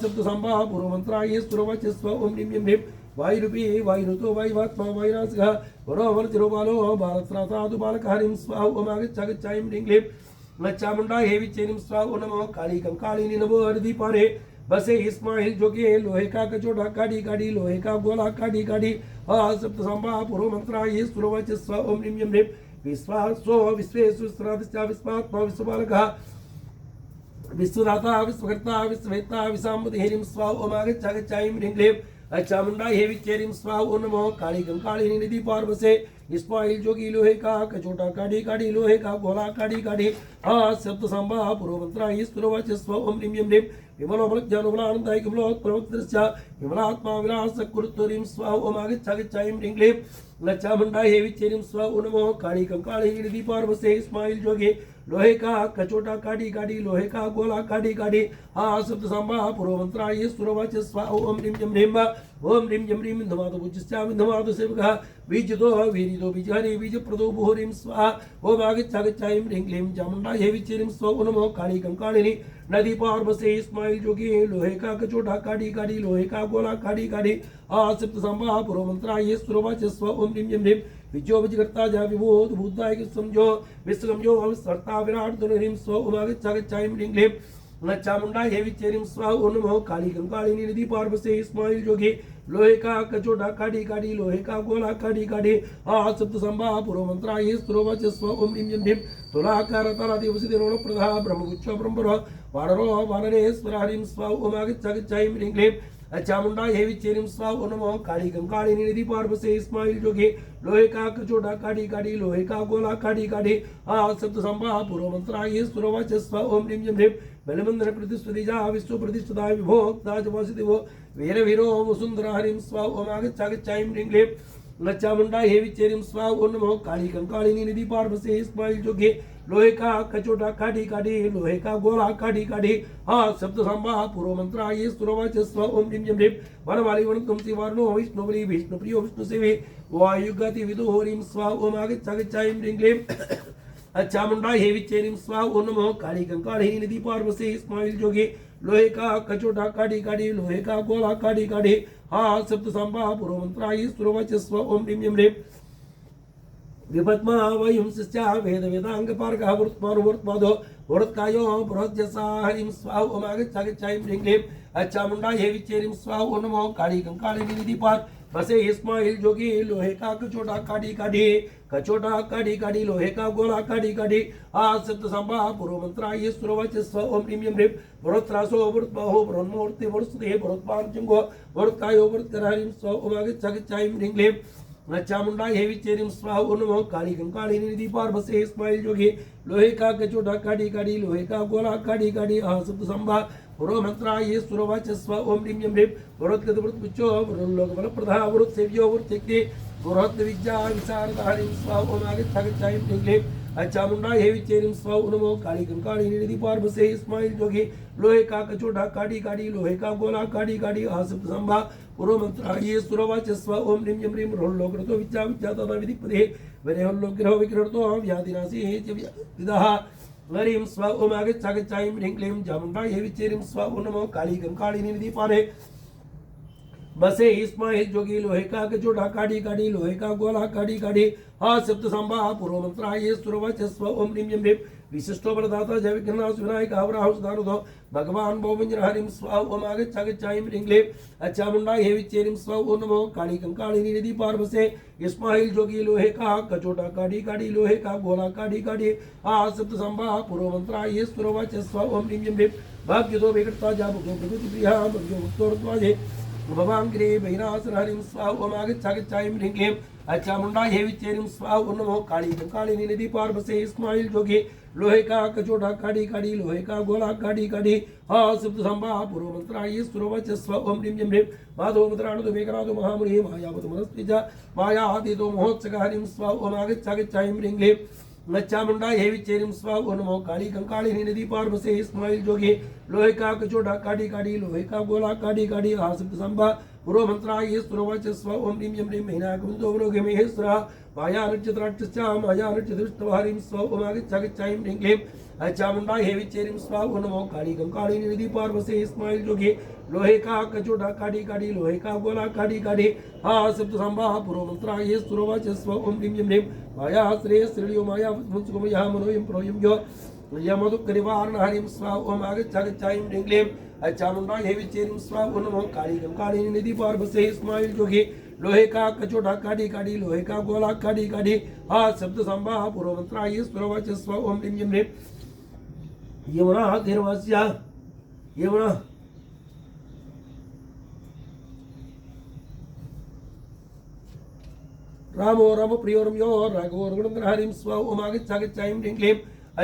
शब्द संभा पूर्व मंत्राय सुरवच स्व ओम ह्रीं ह्रीं वायुरूपी वायुरुतो वायुवात्मा वायुराजः वरोवर्तिरो बालो बालत्रातादु बालकः ह्रीं स्वाहा ओम आगच्छागच्छाईं ह्रीं क्लीं चामुंडा हे विचेरिं स्वाहा ओम नमो काली कंकालिनी नमो हृदि पारे बसे इस्माइल जोगी लोहे का कचोटा काढ़ी काढ़ी लोहे का गोला काढ़ी काढ़ी सप्त संभा पूर्व मंत्राय सुरवच स्व ओम ह्रीं ह्रीं विश्वासो विश्वेश्वरादित्य विश्वात्मा विश्वबालकः विश्वदाता विश्वकर्ता विश्ववेत्ता विशाम्बति ह्रीं स्वाहा ओम आगच्छागच्छाईं ह्रीं क्लीं चामुंडा हे विचेरिं स्वाहा ओम नमो काली कंकालिनी निधि पार्वसे इस्माइल जोगी लोहे का कचोटा काढ़ी काढ़ी लोहे का गोला काढ़ी काढ़ी सप्त संभा पूर्व मंत्राय सुरवच स्व ओम ह्रीं ह्रीं विमलोपलज्ञानोबलानन्दाय कमलोत्प्रवक्त्रस्य विमलात्मा विलासकुरुतो ह्रीं स्वाहा ओम आगच्छागच्छाईं ह्रीं क्लीं चामुंडा हे विचेरिं स्वाहा ओम नमो काली कंकालिनी निधि पार्वसे इस्माइल जोगी लोहे का कचोटा काढ़ी काढ़ी लोहे का गोला काढ़ी काढ़ी सप्त संभा पूर्व मंत्राय सुरवच स्वाहा ओम ह्रीं ह्रीं ओम ह्रीं ह्रीं विन्धमातो पूज्यस्य विन्धमातो सेवकः बीजतो वीरितो बीजहरि बीजप्रदो ह्रीं स्वाहा ओम आगच्छागच्छाईं ह्रीं क्लीं चामुंडा हे विचेरिं स्वाहा ओम नमो काली कंकालिनी नदी पार्वसे इस्माइल जोगी लोहे का कचोटा काढ़ी काढ़ी लोहे का गोला काढ़ी काढ़ी सप्त संभा पूर्व मंत्राय सुरवच स्व ओम ह्रीं ह्रीं विजो विजकर्ता जा विभूत भूताय समझो विश्वमजो विस्वर्ता विराट धनु ह्रीं स्व ओम आगच्छागच्छाईं ह्रीं क्लीं चामुंडा हे विचेरिं स्वाहा ओम नमो काली कंकालिनी निधि पार्वसे इस्माइल जोगी लोहे का कचोटा काढ़ी काढ़ी लोहे का गोला काढ़ी काढ़ी सप्त संभा पूर्व मंत्राय सुरवच स्व ओम ह्रीं ह्रीं तुलाकार तारादिवसितिरोण प्रधा ब्रह्मगुच्छ ब्रह्मरो वानरो वानरेश्वर ह्रीं स्वाहा ओम आगच्छागच्छाईं ह्रीं क्लीं चामुंडा हे विचेरिं स्वाहा ओम नमो काली कंकालिनी निधि पार्वसे इस्माइल जोगी लोहे का कचोटा काढ़ी काढ़ी लोहे का गोला काढ़ी काढ़ी सप्त संभा पूर्व मंत्राय सुरवच स्व ओम ह्रीं ह्रीं बलमंदर प्रतिस्पतिजा विश्व प्रतिष्ठिता विभोक्ता जवासितिवो वीरवीरो वसुंधरा ह्रीं स्वाहा ओम आगच्छागच्छाईं ह्रीं क्लीं चामुंडा हे विचेरिं स्वाहा ओम नमो काली कंकालिनी निधि पार्वसे इस्माइल जोगी लोहे का कचोटा काढ़ी काढ़ी लोहे का गोला काढ़ी काढ़ी सप्त संभा पूर्व मंत्राय सुरवच स्व ओम ह्रीं ह्रीं वनमाली वन तुमसी वर्णो विष्णुबली विष्णुप्रियो विष्णुसेवी वायुगति विदो ह्रीं स्वाहा ओम आगच्छागच्छाईं ह्रीं क्लीं चामुंडा हे विचेरिं स्वाहा ओम नमो काली कंकालिनी निधि पार्वसे इस्माइल जोगी लोहे का कचोटा काढ़ी काढ़ी लोहे का गोला काढ़ी काढ़ी सप्त संभा पूर्व मंत्राय सुरवच स्व ओम ह्रीं ह्रीं विपद्मा वयुंसस्या वेद वेदांग पारगः वृत्मानुवृत्मादो वृत्कायो बृहज्जसा ह्रीं स्वाहा ओम आगच्छागच्छाईं ह्रीं क्लीं चामुंडा हे विचेरिं स्वाहा ओम नमो काली कंकालिनी निधि पार्वसे इस्माइल जोगी लोहे का कचोटा काढ़ी काढ़ी लोहे का गोला काढ़ी काढ़ी सप्त संभा पूर्व मंत्राय सुरवच स्व ओम ह्रीं ह्रीं वृत्रासो वृत्बाहो ब्रह्मूर्ति वृत्सुते वृत्पांचुंगो वृत्कायो वृत्कर ह्रीं स्वाहा ओम आगच्छागच्छाईं ह्रीं क्लीं चामुंडा हे विचेरिं स्वाहा ओम नमो काली कंकालिनी निधि पार्वसे इस्माइल जोगी लोहे का कचोटा काढ़ी काढ़ी लोहे का गोला काढ़ी काढ़ी सप्त संभा पूर्व मंत्राय सुरवच स्व ओम ह्रीं ह्रीं वृत्कत वृत्पुच्छो वृल्लोक बलप्रधा वृत्सेव्यो वृत्त्यक्ति वृत्त विद्या विशारदा ह्रीं स्वाहा ओम आगच्छागच्छाईं ह्रीं क्लीं चामुंडा हे विचेरिम स्व नमो काली कंकाली निधि पार्वसे इस्माइल जोगी लोहे का कचोटा काटी काटी लोहे का गोला काटी काटी आसप्त संभा पूर्व मंत्र ये सुरवाच स्व ओम ह्रीं यम ह्रीं रोल्लो कृतो विद्या विद्या तथा विधिपदे वरे होल्लो ग्रह विकृतो व्याधिनाशी हे च विदः वरीं स्व ओम आगच्छागच्छायं ह्रीं क्लीं चामुंडा हे विचेरिम स्व नमो काली कंकाली निधि पारे बसे इस्माइल जोगी लोहे का कचोटा काटी काटी लोहे का गोला काटी काटी हा सप्त संभा पूर्व मंत्र ये सुरवच स्व ओम ह्रीं यम ह्रीं विशिष्टो प्रदाता जय विघ्नाश विनायक आवराह सुधारुतो भगवान भौमंजन हरिं स्व ओम आगच्छागच्छायं ह्रीं क्लीं चामुंडा हे विचेरिं स्व ओम नमो काली कंकाली निधि पार्वसे इस्माइल जोगी लोहे का कचोटा काटी काटी लोहे का गोला काटी काटी हा सप्त संभा पूर्व मंत्र ये सुरवच स्व ओम ह्रीं यम ह्रीं भाग्यतो विकृता जाबुके प्रकृति प्रिया भग्यो मुक्तोर्त्वाजे भवान गिरे भैरासर हरिं स्वाह ओम आगच्छागच्छायं ह्रीं क्लीं चामुंडा हे विचेरिं स्वाह ओम नमो काली कंकाली निधि पार्वसे इस्माइल जोगी लोहे का कचोटा काटी काटी लोहे का गोला काटी काटी हा सप्त संभा पूर्व मंत्र ये सुरवच स्व ओम ह्रीं यम ह्रीं माधो मंत्राणो मेघनाथो महामुनि मायावतो मनस्तिजा मायातीतो महोत्सक हरिं स्वाह ओम आगच्छागच्छायं ह्रीं क्लीं चामुंडा हे विचेरिं स्व ओम नमो काली कंकाली निधि पार्वसे इस्माइल जोगी लोहे का कचोटा काटी काटी लोहे का गोला काटी काटी हा सप्त संभा पूर्व मंत्र ये सुरवच स्व ओम ह्रीं यम ह्रीं महीनाकुंतो वरोगे महेश्वरा माया नक्षत्राक्षस्या माया नक्षत्रहरिं स्व ओम आगच्छागच्छायं ह्रीं क्लीं चामुंडा हे विचेरिं स्व ओम नमो काली कंकाली निधि पार्वसे इस्माइल जोगी लोहे का कचोटा काटी काटी लोहे का गोला काटी काटी हा सप्त संभा पूर्व मंत्र ये सुरवच स्व ओम ह्रीं यम ह्रीं माया श्रेय श्रेयो माया मुंसुकमया मनोयं प्रोयं यो यमदुक्कनिवारण हरिं स्व ओम आगच्छागच्छायं ह्रीं क्लीं चामुंडा हे विचेरिं स्व ओम नमो काली कंकाली निधि पार्वसे इस्माइल जोगी लोहे का कचोटा काटी काटी लोहे का गोला काटी काटी हा सप्त संभा पूर्व मंत्र ये सुरवच स्व ओम ह्रीं यम ह्रीं यमुना धीर्वस्य यमुना रामो राम प्रियो रम्यो राघवो रघुनंदन हरिं स्व ओम आगच्छागच्छायं ह्रीं क्लीं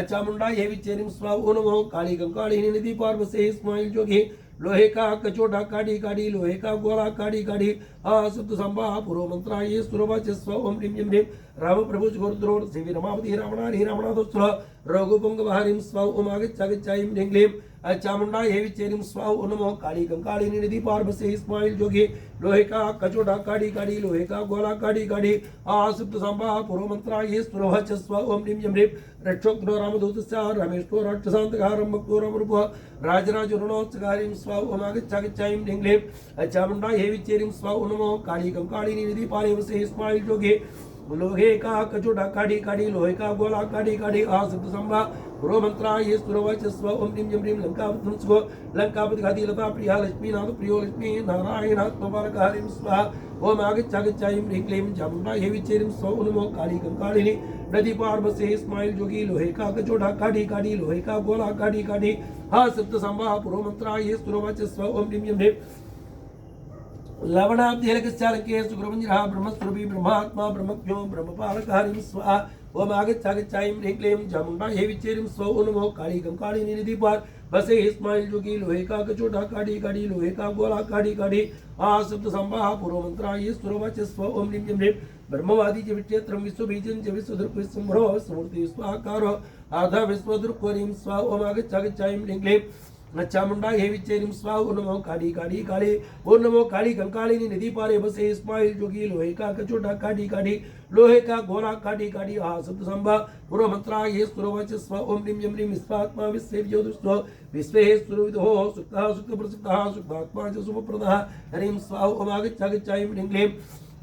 चामुंडा हे विचेरिं स्व ओम नमो काली कंकाली निधि पार्वसे इस्माइल जोगी लोहे का कचोटा काटी काटी लोहे का गोला काटी काटी हा सप्त संभा पूर्व मंत्र ये सुरवच स्व ओम ह्रीं यम ह्रीं राम प्रभु गुरुद्रोर सेवी रमापति रावणारी रावणादोस्त्र रघुपुंगव हरिं स्व ओम आगच्छागच्छायं ह्रीं क्लीं चामुंडा हे विचेरिं स्व ओम नमो काली कंकाली निधि पार्वसे इस्माइल जोगी लोहे का कचोटा काटी काटी लोहे का गोला काटी काटी हा सप्त संभा पूर्व मंत्र ये सुरवच स्व ओम ह्रीं यम ह्रीं रक्षोग्नो रामदूतस्य रमेष्टो राक्षसान्तकारं भक्तो रामरूपः राजराजरुणोत्सकारिं स्व ओम आगच्छागच्छायं ह्रीं क्लीं चामुंडा हे विचेरिं स्व ओम नमो काली कंकाली निधि पार्वसे इस्माइल जोगी लोहे का कचोटा काटी काटी लोहे का गोला काटी काटी आ सप्त संभा पूर्व मंत्र ये सुरवच स्व ओम ह्रीं यम ह्रीं लंकापति लंकापति घाती लता प्रिया लक्ष्मी नाथ प्रियो लक्ष्मी नारायणात्मपालक हरिं स्वाहा ओम आगच्छागच्छायं ह्रीं क्लीं चामुंडा हे विचेरिं स्व ओम नमो काली कंकालिनी नदी पार्वसे इस्माइल जोगी लोहे का कचोटा काटी काटी लोहे का गोला काटी काटी हा सप्त संभा पूर्व मंत्र ये सुरवच स्व ओम ह्रीं यम ह्रीं लवणाब्धिलकस्यालके सुब्रह्मण्यः ब्रह्मस्वरूपी ब्रह्मात्मा ब्रह्मज्ञो ब्रह्मपालक हरिं स्वाहा ओम आगच्छागच्छायं ह्रीं क्लीं चामुंडा हे विचेरिं स्व ओम नमो काली कंकाली निधि पार बसे इस्माइल जोगी लोहे का कचोटा काटी काटी लोहे का गोला काटी काटी आ सप्त संभा पूर्व मंत्र ये सुरवच स्व ओम ह्रीं यम ह्रीं ब्रह्मवादी च विक्षेत्रं विश्वबीजं च विश्वदृक् विस्मरो स्मूर्ति स्वाकारो आधा विश्वदृक् हरिं स्वाहा ओम आगच्छागच्छायं ह्रीं क्लीं चामुंडा हे विचेरिं स्व ओम नमो काली काली काली ओम नमो काली कंकाली निधि पारे बसे इस्माइल जोगी लोहे का कचोटा काटी काटी लोहे का गोला काटी काटी आ सप्त संभा पूर्व मंत्र ये सुरवच स्व ओम ह्रीं यम ह्रीं विश्वात्मा विश्वेभ्योदुष्टो विश्वे सुरविदो सुक्तः सुक्तप्रसुक्तः सुक्तात्मा च शुभप्रदः हरिं स्वाहा ओम आगच्छागच्छायं ह्रीं क्लीं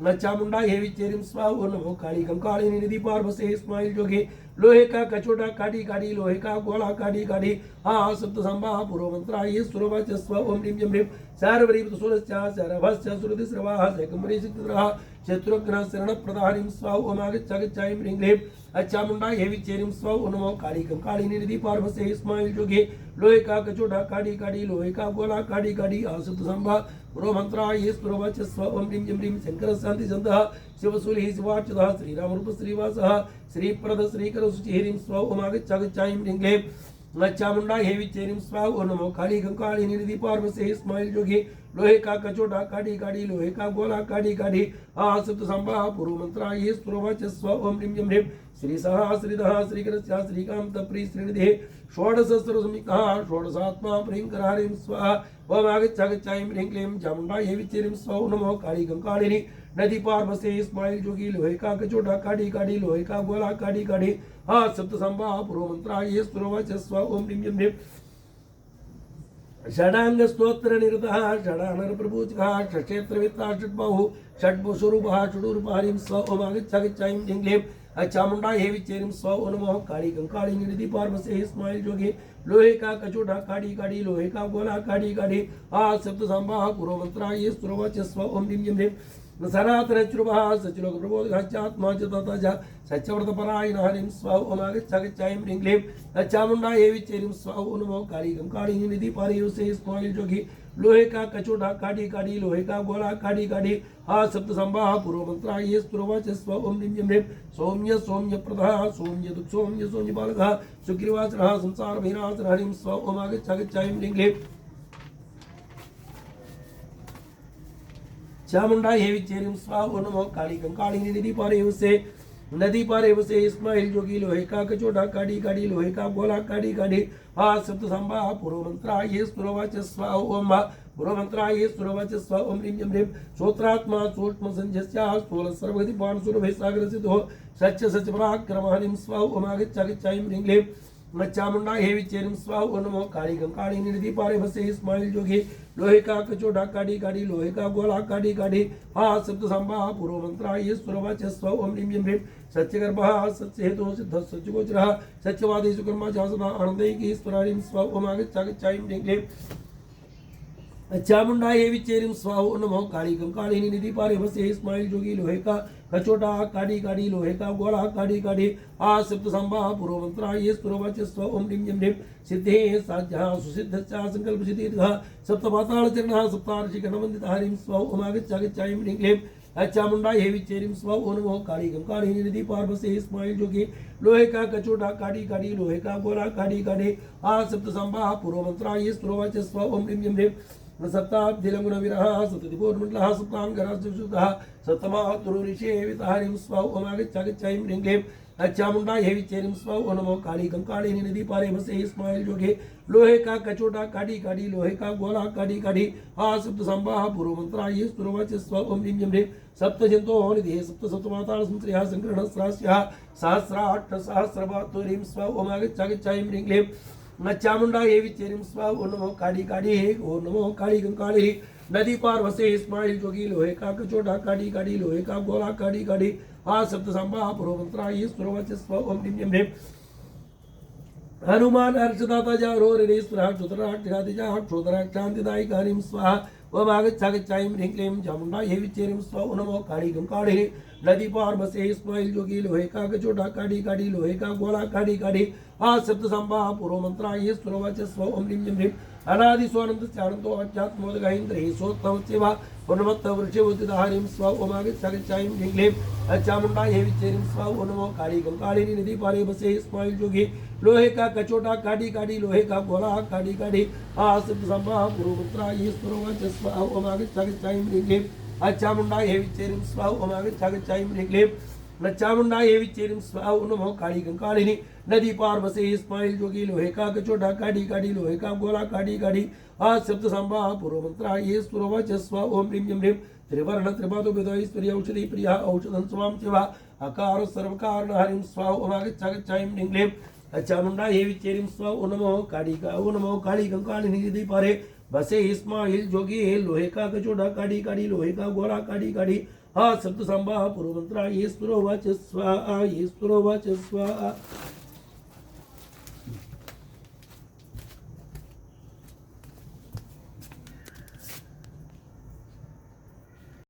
चामुंडा हे विचेरिं स्व ओम नमो काली कंकाली निधि पार बसे इस्माइल जोगी लोहे का कचोटा काटी काटी लोहे का गोला काटी काटी हा सप्त संभा पूर्व मंत्र ये सुरवच स्व ओम ह्रीं यम ह्रीं सार्वरीत सूरस्य सरभस्य सुरतिस्रवाः एकम्बरी सिद्धरः शत्रुघ्न शरणप्रदः हरिं स्वाहा ओम आगच्छागच्छायं ह्रीं क्लीं चामुंडा हे विचेरिं स्व ओम नमो काली कंकाली निधि पार बसे इस्माइल जोगी लोहे का कचोटा काटी काटी लोहे का गोला काटी काटी आ सप्त संभा पूर्व मंत्र ये सुरवच स्व ओम ह्रीं यम ह्रीं शंकर शांति संतः शिवसूरिः शिवाच्युतः श्रीरामरूप श्रीवासः श्रीप्रद श्रीकर शुचिः हरिं स्व ओम आगच्छागच्छायं ह्रीं क्लीं चामुंडा हे विचेरिम स्वाहा ओम नमो काली कंकालिनी निधि पार्वसे इस्माइल जोगी लोहे का कचोटा काटी काटी लोहे का गोला काटी काटी सप्त संभा पूर्व मंत्रा ये स्तुरवच स्व ओम ह्रीं ह्रीं श्री सहस्रिदः श्रीकरस्य श्रीकांत प्री श्रीनिधि षोडश सर्वसमितः षोडशात्मा प्रीं करारिं स्वाहा ओम आगच्छागच्छाईं ह्रीं क्लीं चामुंडा ये विचेरिम स्व ओम नमो काली कंकालिनी नदी पार्वसे इस्माइल जोगी लोहे का कचोटा काटी काटी लोहे का गोला काटी काटी सप्त संभा पूर्व मंत्रा ये स्तुरवच स्व ओम ह्रीं ह्रीं षडांग स्तोत्र निरतः षडानर प्रभुचः षट्क्षेत्र वित्ता षट्बाहु षट्स्वरूपः षडूरूपः ह्रीं स्व ओम आगच्छागच्छाईं ह्रीं क्लीं चामुंडा हे विचेरिम स्व ओम नमः काली कंकालिनी निधि पार्वसे इस्माइल जोगी लोहे का कचोटा काटी काटी लोहे का गोला काटी काटी सप्त संभा पूर्व मंत्रा ये स्तुरवच स्व ओम ह्रीं ह्रीं सनातन चुरुभः सचलोक प्रबोधकात्मा च तथा च सत्यव्रतपरायण हरिं स्व ओम आगच्छागच्छाईं ह्रीं क्लीं चामुंडा हे विचेरिं स्व ओम नमः काली कंकालिनी निधि पार्वसे इस्माइल जोगी लोहे का कचोटा काटी काटी लोहे का गोला काटी काटी सप्त संभा पूर्व मंत्रा ये स्तुरवच स्व ओम ह्रीं ह्रीं सौम्य सौम्य प्रदः सौम्य दुख सौम्य सौम्य बालकः सुग्रीवाचरः संसार भैराचर हरिं स्व ओम आगच्छागच्छाईं ह्रीं क्लीं चामुंडा हे विचेरिं स्वाहा ओम नमो काली कंकालिनी निधि पार्वसे नदी पार्वसे इस्माइल जोगी लोहे का कचोटा काटी काटी लोहे का गोला काटी काटी सप्त संभा पूर्व मंत्रा ये स्तुरवच स्वाहा ओम पूर्व मंत्रा ये स्तुरवच स्वाहा ओम ह्रीं ह्रीं श्रोत्रात्मा सूक्ष्म संजस्या स्थूल सर्वगति पाणसुरभि सागर सिद्धो सच्च सच पराक्रम हरिं स्वाहा ओम आगच्छागच्छाईं ह्रीं क्लीं चामुंडा हे विचेरिं स्वाहा ओम नमो काली कंकालिनी निधि पार्वसे इस्माइल जोगी लोहे का कचोटा काटी काटी लोहे का गोला काटी काटी सप्त संभा पूर्व मंत्रा ये स्तुरवच स्व ओम ह्रीं ह्रीं सत्यगर्भः सत्यहेतु सिद्ध सत्यगोचरः सत्यवादी सुकर्मा च सदा आनंदैकी स्तुरारिं स्व ओम आगच्छागच्छाईं ह्रीं क्लीं चामुंडा हे विचेरिं स्वाहा ओम नमो काली कंकालिनी निधि पार्वसे इस्माइल जोगी लोहे का कचोटा काटी काटी लोहे का गोला काटी काटी सप्त संभा पूर्व मंत्रा ये स्तुरवच स्व ओम ह्रीं ह्रीं सिद्धे साध्यः सुसिद्धश्च संकल्प सिद्धिर्घः सप्त पाताल चरणः सप्तार्षि गणवन्दितः हरिं स्व ओम आगच्छागच्छाईं ह्रीं क्लीं चामुंडा हे विचेरिं स्व ओम नमो काली कंकालिनी निधि पार्वसे इस्माइल जोगी लोहे का कचोटा काटी काटी लोहे का गोला काटी काटी सप्त संभा पूर्व मंत्रा ये स्तुरवच स्व ओम ह्रीं ह्रीं सप्ताब्धिलंगुण विरः सप्ततिपूर्णमण्डलः सप्ताङ्गराजसुतः सप्तमातुरुषेवितः हरिं स्व ओम आगच्छागच्छाईं ह्रीं क्लीं चामुंडा हे विचेरिं स्व ओम नमो काली कंकालिनी निधि पार्वसे इस्माइल जोगी लोहे का कचोटा काटी काटी लोहे का गोला काटी काटी सप्त संभा पूर्व मंत्रा ये स्तुरवच स्व ओम ह्रीं ह्रीं सप्त जंतो निधि सप्त सप्तमाताल संश्रियः संकरणस्रास्यः सहस्राट्ठ सहस्रबातु ह्रीं स्व ओम आगच्छागच्छाईं ह्रीं क्लीं चामुंडा हे विचेरिं स्वाहा ओम नमो काली काटी ओम नमो काली कंकालिनी नदी पार्वसे इस्माइल जोगी लोहे का कचोटा काटी काटी लोहे का गोला काटी काटी सप्त संभा पूर्व मंत्रा ये स्तुरवच स्व ओम ह्रीं ह्रीं हनुमान अर्चदाता जारोरेश्वरः क्षुतराक्षादिजः क्षुतराक्षान्तिदायिक हरिं स्वाहा ओम आगच्छागच्छाईं ह्रीं क्लीं चामुंडा हे विचेरिं स्वाहा ओम नमो काली कंकालिनी नदी पार्वसे इस्माइल जोगी लोहे का कचोटा काटी काटी लोहे का गोला काटी काटी सप्त संभा पूर्व मंत्रा ये स्तुरवच स्व ओम ह्रीं ह्रीं अनादि स्वानंद चानंदो अध्यात्मोदक इंद्रिय सोत्तम सेवा पूर्णमत्त वृक्षवतितः हरिं स्व ओम आगच्छागच्छाईं ह्रीं क्लीं चामुंडा हे विचेरिं स्वाहा ओम नमो काली कंकालिनी निधि पार्वसे इस्माइल जोगी लोहे का कचोटा काटी काटी लोहे का गोला काटी काटी सप्त संभा पूर्व मंत्रा ये स्तुरवच स्व ओम आगच्छागच्छाईं ह्रीं क्लीं चामुंडा हे विचेरिं स्वाहा ओम आगच्छागच्छाईं ह्रीं क्लीं चामुंडा हे विचेरिं स्वाहा ओम नमो काली कंकालिनी नदी पार्वसे इस्माइल जोगी लोहे का कचोटा काटी काटी लोहे का गोला काटी काटी सप्त संभा पूर्व मंत्रा ये स्तुरवच स्व ओम ह्रीं ह्रीं त्रिवर्ण त्रिपादो विदोईश्वरी औषधि प्रिया औषधं स्वां शिवा अकार सर्वकारण हरिं स्वाहा ओम आगच्छागच्छाईं ह्रीं क्लीं चामुंडा हे विचेरिं स्वाहा ओम नमो काली कंकालिनी निधि पारे बसे इस्माइल जोगी लोहे का कचोटा काटी काटी लोहे का गोला काटी काटी सप्त संभा पूर्व मंत्रा ये स्तुरवच स्वाहा